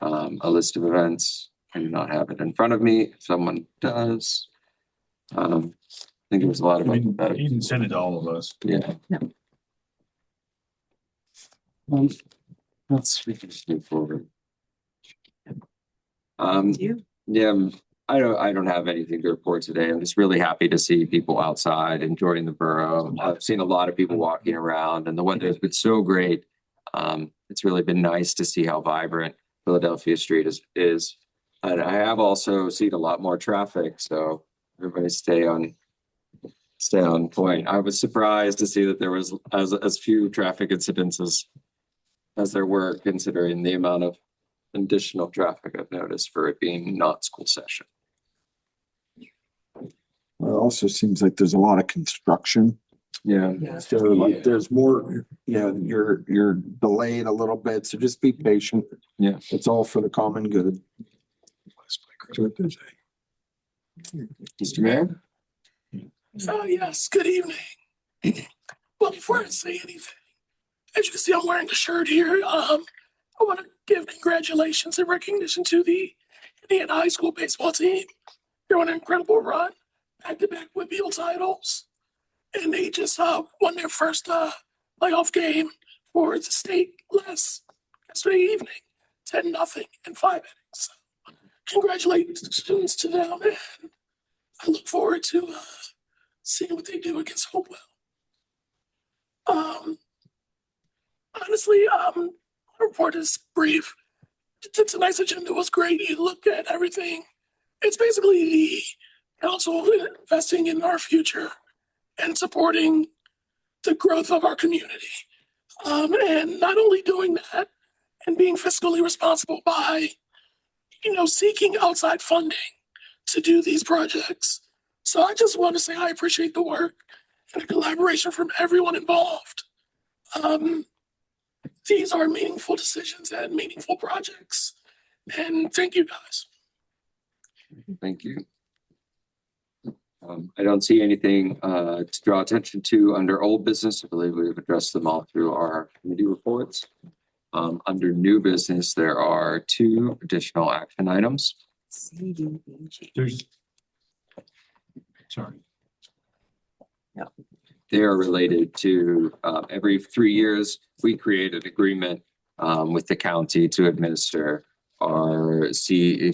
a list of events. I do not have it in front of me. If someone does. I think there was a lot of. You can send it to all of us. Yeah. Let's we can just move forward. Yeah, I don't have anything to report today. I'm just really happy to see people outside enjoying the borough. I've seen a lot of people walking around and the weather has been so great. It's really been nice to see how vibrant Philadelphia Street is. And I have also seen a lot more traffic, so everybody stay on point. I was surprised to see that there was as few traffic incidents as there were, considering the amount of additional traffic I've noticed for it being not school session. It also seems like there's a lot of construction Yeah. So like there's more, you're delayed a little bit, so just be patient. Yeah. It's all for the common good. Mr. Mayor? Yes, good evening. Well, before I say anything, as you can see, I'm wearing the shirt here. I want to give congratulations and recognition to the Indiana High School baseball team. They're on an incredible run, back-to-back Whitfield titles. And they just won their first playoff game for the state yesterday evening, 10-0 in 5 innings. So, congratulations to them, and I look forward to seeing what they do against Hopewell. Honestly, our report is brief. Tonight's agenda was great. You look at everything. It's basically the council investing in our future and supporting the growth of our community. And not only doing that and being fiscally responsible by, seeking outside funding to do these projects. So I just want to say I appreciate the work and the collaboration from everyone involved. These are meaningful decisions and meaningful projects. And thank you guys. Thank you. I don't see anything to draw attention to under old business. I believe we've addressed them all through our committee reports. Under new business, there are 2 additional action items. There's. Sorry. They are related to every 3 years, we create an agreement with the county to administer our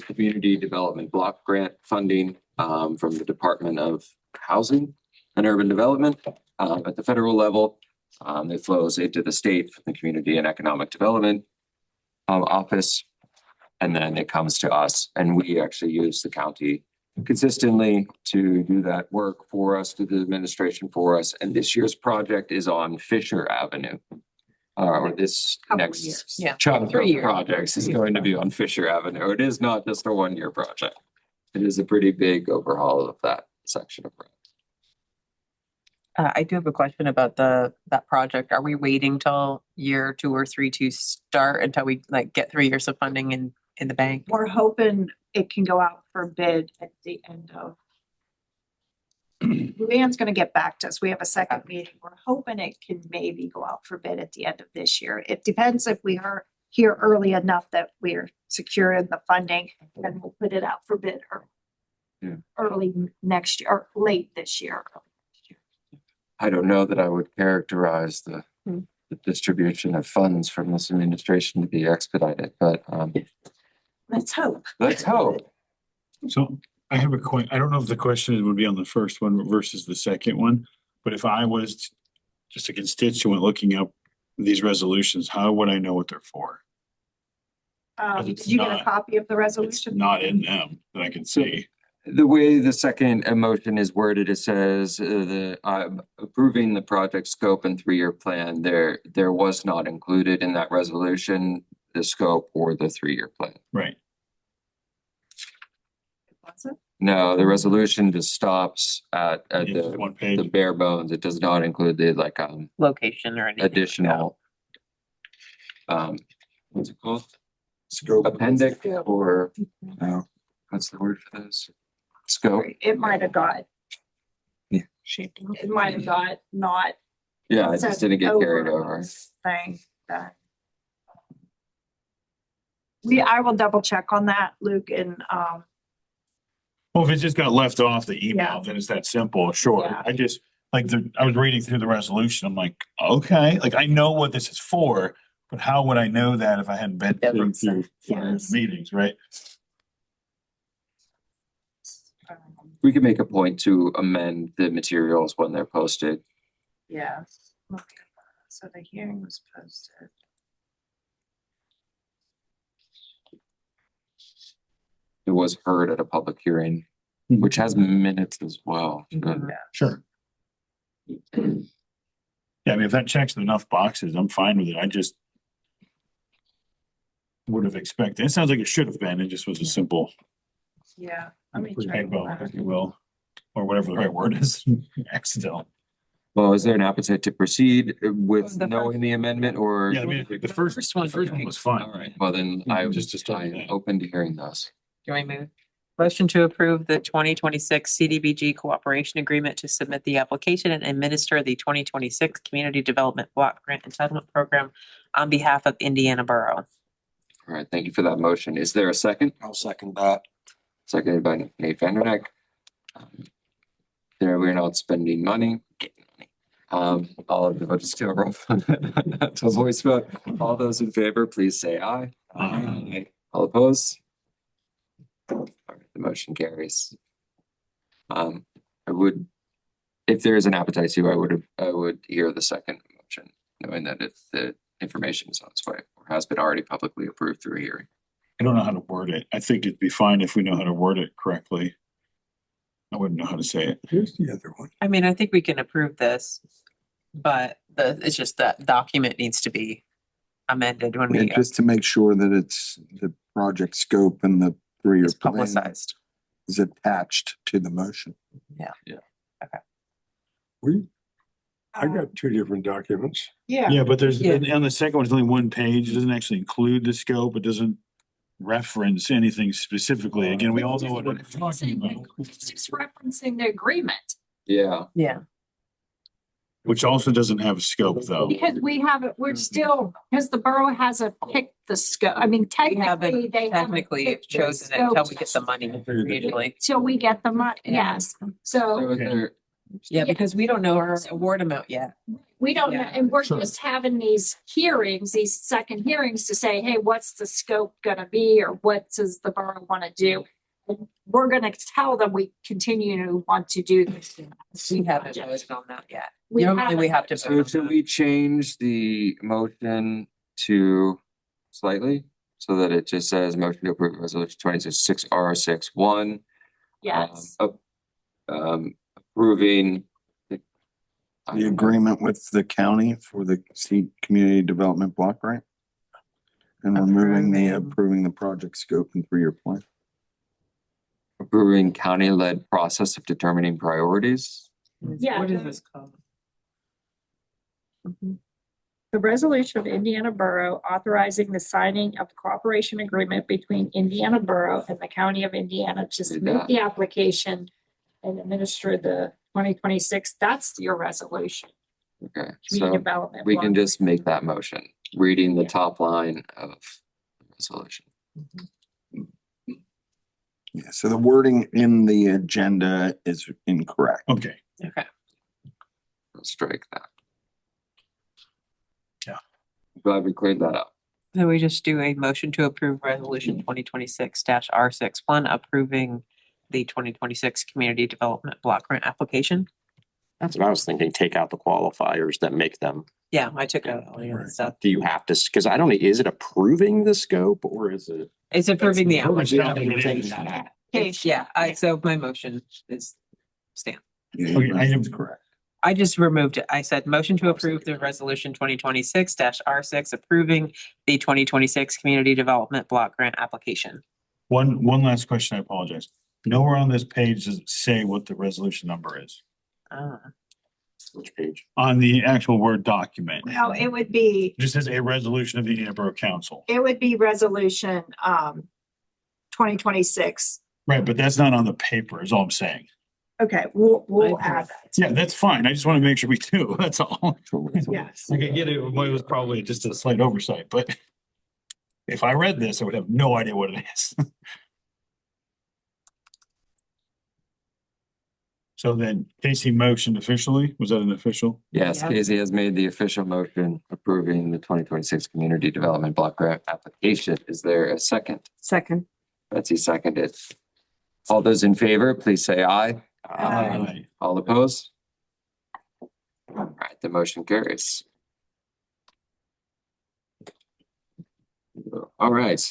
community development block grant funding from the Department of Housing and Urban Development at the federal level. It flows into the state from the Community and Economic Development Office, and then it comes to us, and we actually use the county consistently to do that work for us, do the administration for us. And this year's project is on Fisher Avenue. Or this next chunk of 3 years. projects is going to be on Fisher Avenue. It is not just a 1-year project. It is a pretty big overhaul of that section of road. I do have a question about that project. Are we waiting till year 2 or 3 to start until we get 3 years of funding in the bank? We're hoping it can go out for bid at the end of. Luann's gonna get back to us. We have a second meeting. We're hoping it can maybe go out for bid at the end of this year. It depends if we are here early enough that we're secure in the funding, then we'll put it out for bid early next year or late this year. I don't know that I would characterize the distribution of funds from this administration to be expedited, but Let's hope. let's hope. So I have a question. I don't know if the question would be on the first one versus the second one, but if I was just a constituent looking up these resolutions, how would I know what they're for? Did you get a copy of the It's resolution? not in them that I can see. The way the second motion is worded, it says approving the project scope and 3-year plan. There was not included in that resolution the scope or the 3-year plan. Right. Was it? No, the resolution just stops at It's one page. the bare bones. It does not include the Location or anything? additional what's it called? Scope. Appendix or what's the word for this? Scope. It might have got. Yeah. It might have got not. Yeah, it just didn't get carried over. Thing that. I will double check on that, Luke, and Well, if it just got left off the Yeah. email, then it's that simple, sure. Yeah. I just, I was reading through the resolution, I'm like, okay, I know what this is for, but how would I know that if I hadn't been through Yes. meetings, right? We can make a point to amend the materials when they're posted. yeah. Okay. So the hearing was posted. It was heard at a public hearing, which has minutes as well. Sure. Yeah, I mean, if that checks enough boxes, I'm fine with it. I just would have expected, it sounds like it should have been, it just was a simple Yeah. Let me check. typo, if you will, or whatever the right word is, accidental. Well, is there an appetite to proceed with The knowing the amendment or? Yeah, I mean, the first one was fine. All right, well then I Just to start I'm with that. open to hearing those. Do I move? Motion to approve the 2026 CDBG cooperation agreement to submit the application and administer the 2026 Community Development Block Grant Entitlement Program on behalf of Indiana Borough. All right, thank you for that motion. Is there a second? I'll second that. Seconded by Nate Vanderneck. There, we're not spending money, getting money. All of the votes still roll. To a voice vote. All those in favor, please say aye. Aye. All opposed? All right, the motion carries. I would, if there is an appetite to, I would hear the second motion, knowing that if the information is on its way or has been already publicly approved through a hearing. I don't know how to word it. I think it'd be fine if we know how to word it correctly. I wouldn't know how to say it. Here's the other one. I mean, I think we can approve this, but it's just that document needs to be amended when Yeah, we, just to make sure that it's the project scope and the three-year it's plan publicized. is attached to the motion. I got two different documents. Yeah, but there's, Yeah. on the second one, it's only one page. It doesn't actually include the scope. It doesn't reference anything specifically. Again, we all know what it's talking about, It's just referencing the agreement. Yeah, Yeah. which also doesn't have a scope though. Because we have it, we're still, because the borough hasn't picked the scope. I mean, We technically, haven't they haven't technically picked the chosen it until we scope get the money usually. till we get the money, yes. so So is there, Yeah, because we don't know our award amount yet. we don't, know, Yeah. and we're Sure. just having these hearings, these second hearings to say, hey, what's the scope gonna be? Or what does the borough want to do? And we're gonna tell them we continue to want to do this. We haven't voted on that yet. We Normally we have to so vote should on we change the motion to slightly? So that it just says motion to approve resolution 26R61. Yes. Approving. The agreement with the county for the seed community development block grant. And approving the project scope and three-year plan. Approving county-led process of determining priorities. Yeah. What is this called? The resolution of Indiana Borough authorizing the signing of the cooperation agreement between Indiana Borough and the County of Indiana to submit the application and administer the 2026, that's your resolution. Okay, Community so development. we can block. just make that motion, reading the Yeah. top line of the resolution. Yeah, so the wording in the agenda is incorrect. Okay, Okay. I'll strike that. Yeah. Glad we cleared that up. So we just do a motion to approve resolution 2026-R61, approving the 2026 Community Development Block Grant application. That's what I was thinking, take out the qualifiers that make them. Yeah, I took out all the other stuff. Do you have to, because I don't, is it approving the scope or is it? It's approving the Approving application. the application. Yeah, so my motion is stand. Yeah, Okay, that's correct. I just removed it. I said motion to approve the resolution 2026-R6, approving the 2026 Community Development Block Grant application. one last question, I apologize. Nowhere on this page does it say what the resolution number is Which page? on the actual Word document. No, it would be, It just says a resolution of the Indiana Borough Council. resolution, 2026. Right, but that's not on the paper is all I'm saying. Okay, we'll add that. Yeah, that's fine. I just want to make sure we do. That's all. Yes. Like I get it, it was probably just a slight oversight, but if I read this, I would have no idea what it is. So then Casey motioned officially. Was that an official? Yes, Yeah. Casey has made the official motion approving the 2026 Community Development Block Grant application. Is there a second? Second. Betsy seconded. All those in favor, please say aye. Aye. All opposed? All right, the motion carries. All right,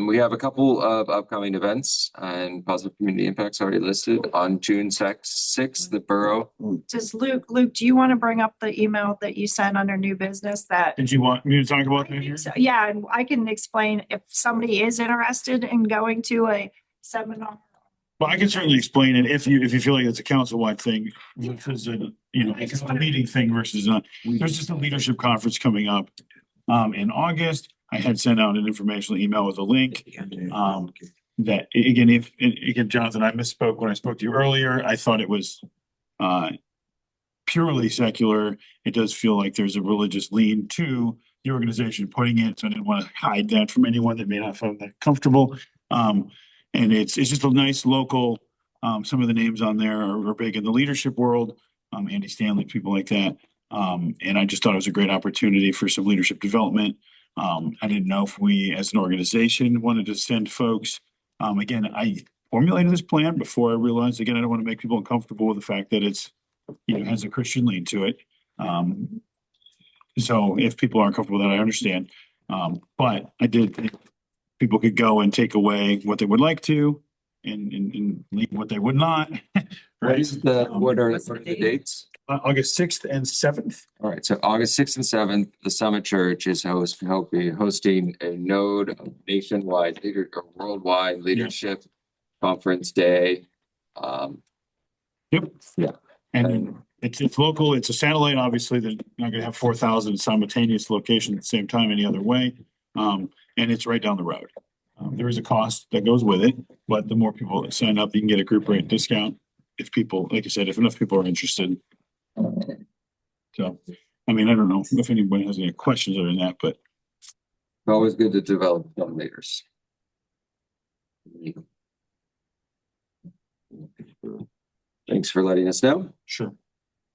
we have a couple of upcoming events and positive community impacts already listed on June 6th, the Borough. Does Luke, do you want to bring up the email that you sent under new business that? Did you want me to talk about that here? So, yeah, and I can explain if somebody is interested in going to a seminar. Well, I can certainly explain it if you feel like it's a council-wide thing, versus a, it's a meeting thing versus there's just a leadership conference coming up. In August, I had sent out an informational email with a link. That again, Jonathan, I misspoke when I spoke to you earlier. I thought it was purely secular. It does feel like there's a religious lean to the organization putting it, so I didn't want to hide that from anyone that may not find that comfortable. And it's just a nice local, some of the names on there are big in the leadership world, Andy Stanley, people like that. And I just thought it was a great opportunity for some leadership development. I didn't know if we, as an organization, wanted to send folks. Again, I formulated this plan before I realized, again, I don't want to make people uncomfortable with the fact that it's, has a Christian lean to it. So if people aren't comfortable with that, I understand. But I did think people could go and take away what they would like to and leave what they would not. What is what are the dates? August 6th and 7th. All right, so August 6th and 7th, the Summit Church is hosting a node of nationwide leader or worldwide leadership conference day. Yep. Yeah. And it's local, it's a satellite, obviously, they're not gonna have 4,000 simultaneous locations at the same time any other way. And it's right down the road. There is a cost that goes with it, but the more people that sign up, you can get a group rate discount. If people, like I said, if enough people are interested. So, I mean, I don't know if anybody has any questions other than that, but. Always good to develop young leaders. Thanks for letting us know. Sure.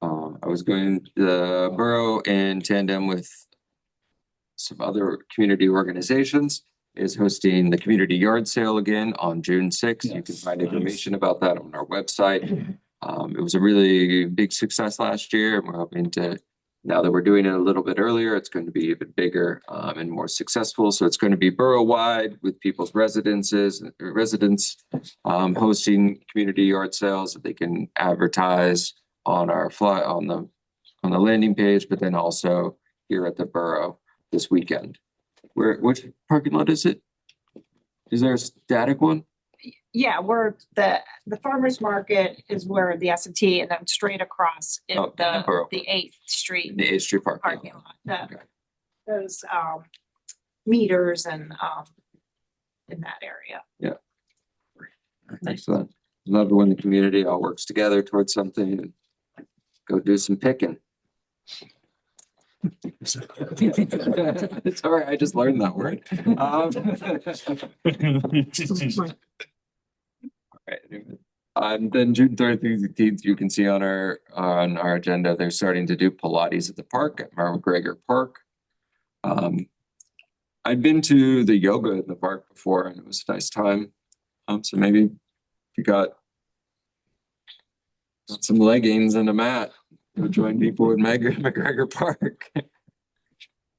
I was going to the Borough in tandem with some other community organizations is hosting the community yard sale again on June 6th. You can find information about that on our website. It was a really big success last year, and we're hoping to, now that we're doing it a little bit earlier, it's going to be even bigger and more successful. So it's going to be borough-wide with people's residents hosting community yard sales that they can advertise on our on the landing page, but then also here at the Borough this weekend. Which parking lot is it? Is there a static one? Yeah, we're the farmer's market is where the S&T, and then straight across in Oh, in the Borough. the 8th Street The 8th Street parking lot. Those meters and in that area. Excellent. Love it when the community all works together towards something and go do some picking. Sorry, I just learned that word. And then June 13th, you can see on our agenda, they're starting to do Pilates at the park at McGregor Park. I'd been to the yoga in the park before and it was a nice time. So maybe if you got some leggings and a mat, go join people at McGregor Park.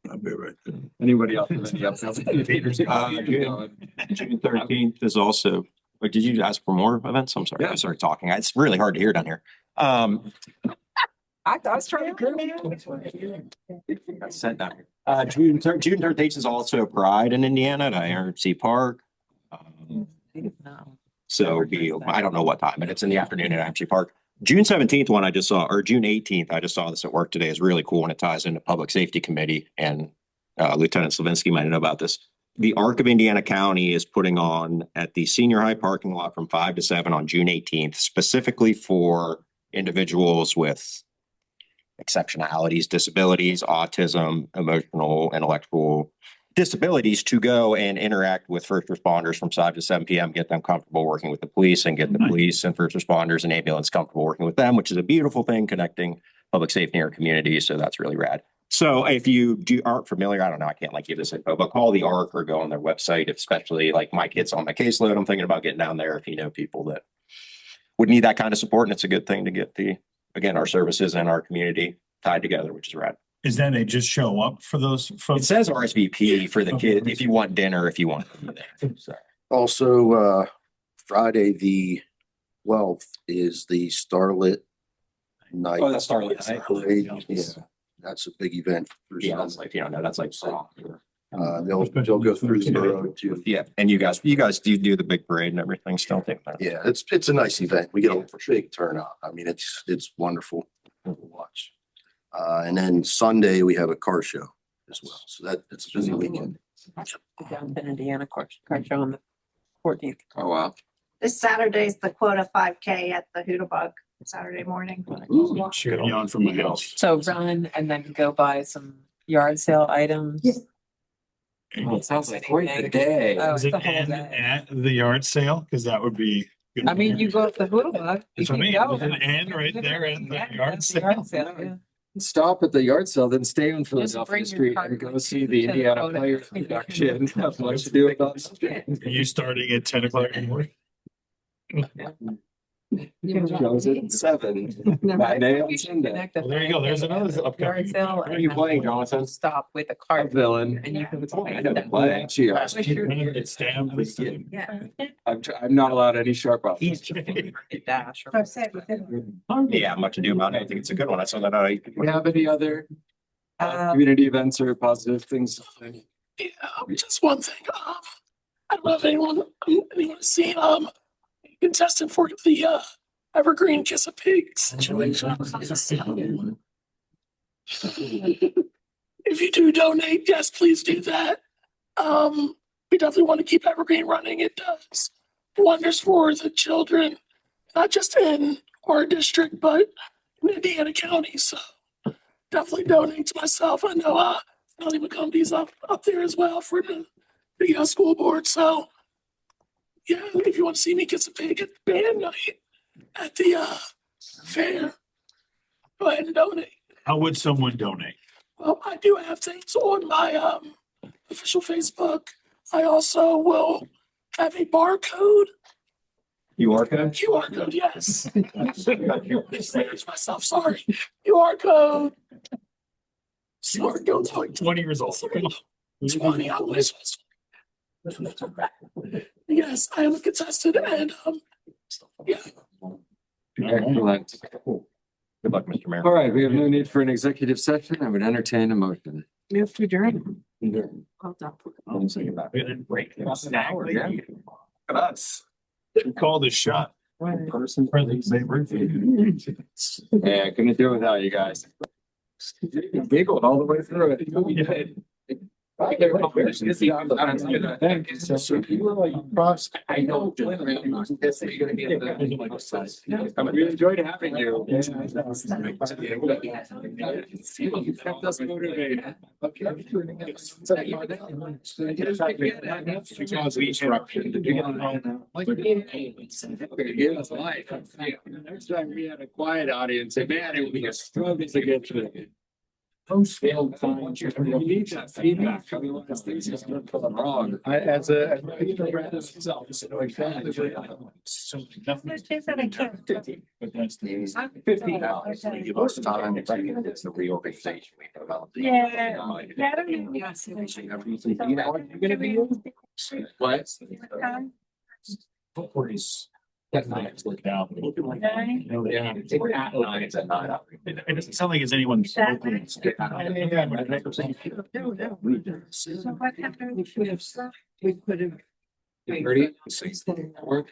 I'll be right there. Anybody else have any updates? June 13th is also, did you ask for more events? I'm sorry, I started talking. It's really hard to hear down here. I was trying to. Got sent down here. June 13th is also Pride in Indiana at IRC Park. So I don't know what time, but it's in the afternoon at IRC Park. June 17th one I just saw, or June 18th, I just saw this at work today, is really cool and it ties into Public Safety Committee, and Lieutenant Slavinsky might know about this. The Arc of Indiana County is putting on at the senior high parking lot from 5 to 7 on June 18th, specifically for individuals with exceptionalities, disabilities, autism, emotional, intellectual disabilities to go and interact with first responders from 5 to 7 p.m., get them comfortable working with the police and get the police and first responders and ambulance comfortable working with them, which is a beautiful thing, connecting public safety in our community. So that's really rad. So if you aren't familiar, I don't know, I can't give this info, but call the ARC or go on their website, especially like my kids on my caseload. I'm thinking about getting down there if you know people that would need that kind of support. And it's a good thing to get our services and our community tied together, which is rad. Is that they just show up for those folks? It says RSVP for the kid if you want dinner, if you want to be there. So. Also, Friday, the 12th is the Starlit Night. Oh, that's Starlit Night. Parade. Yeah, that's a big event. Yeah, that's like, that's like They'll go through the borough too. Yeah, and you guys do the big parade and everything still. Yeah, it's a nice event. We get a big turnout. I mean, it's wonderful to watch. And then Sunday we have a car show as well. So it's a busy weekend. Down in Indiana, car show on the 14th. Oh, wow. This Saturday's the quota 5K at the Hootabug, Saturday morning. Shoot me on from my house. So run and then go buy some yard sale items. Oh, it sounds like quite the day. Oh, Is it's it the whole end day. at the yard sale? Cause that would be. I mean, you go up the Hootabug. That's what I mean. There's an end right there at the yard sale. Yeah. Stop at the yard sale, then stay on Just Philadelphia bring your Street cart and go with see you the to the Indiana photo. Players production. Have much to do about it. Are you starting at 10 o'clock in the morning? Shows at 7. Matinee on Sunday. Well, there you go. There's another upcoming. Yard sale. What are you playing, Jonathan? Stop with a A cart villain. and you can. I know, play. Gee, It's damn. Yeah. I'm not allowed any sharp options. Dash. So I said, Yeah, much ado about it. I think it's a good one. I saw that. Do you have any other community events or positive things? Yeah, just one thing. I don't know if anyone has seen contestant for the Evergreen Kiss a Pig situation. If you do donate, yes, please do that. We definitely want to keep Evergreen running. It does wonders for the children, not just in our district, but in Indiana County. So definitely donate to myself. I know Melanie McCombie's up there as well for the school board. So yeah, if you want to see me get some pig at the band night at the fair, go ahead and donate. How would someone donate? Well, I do have things on my official Facebook. I also will have a barcode. QR code? QR code, yes. There's myself, sorry. QR code. QR code's like 20 years old. 20, I wish. Yes, I am a contestant and yeah. Excellent. Good luck, Mr. Mayor. All right, we have no need for an executive session. I would entertain a motion. Move to adjourn. I'm saying that. Break. Now, yeah. Look at us. Call this shot. Person present, say birthday. Yeah, I couldn't do it without you guys. You giggled all the way through it. Thank you. So you were like cross. I know. We enjoyed having you. You kept us motivated. Because we interrupted. Give us life. Next time we had a quiet audience, and man, it would be a struggle to get through it. Post-failed times, you need that feedback. Otherwise, things just don't go wrong. As a. But that's the. $50. Give us time. It's the reorganization we developed. Yeah. Yeah, I don't know. You know what you're gonna be? What? That night's worked out. Nine? Yeah. It's at 9, it's at 9. It doesn't sound like it's anyone's. So what happened? We could have. 30? Work.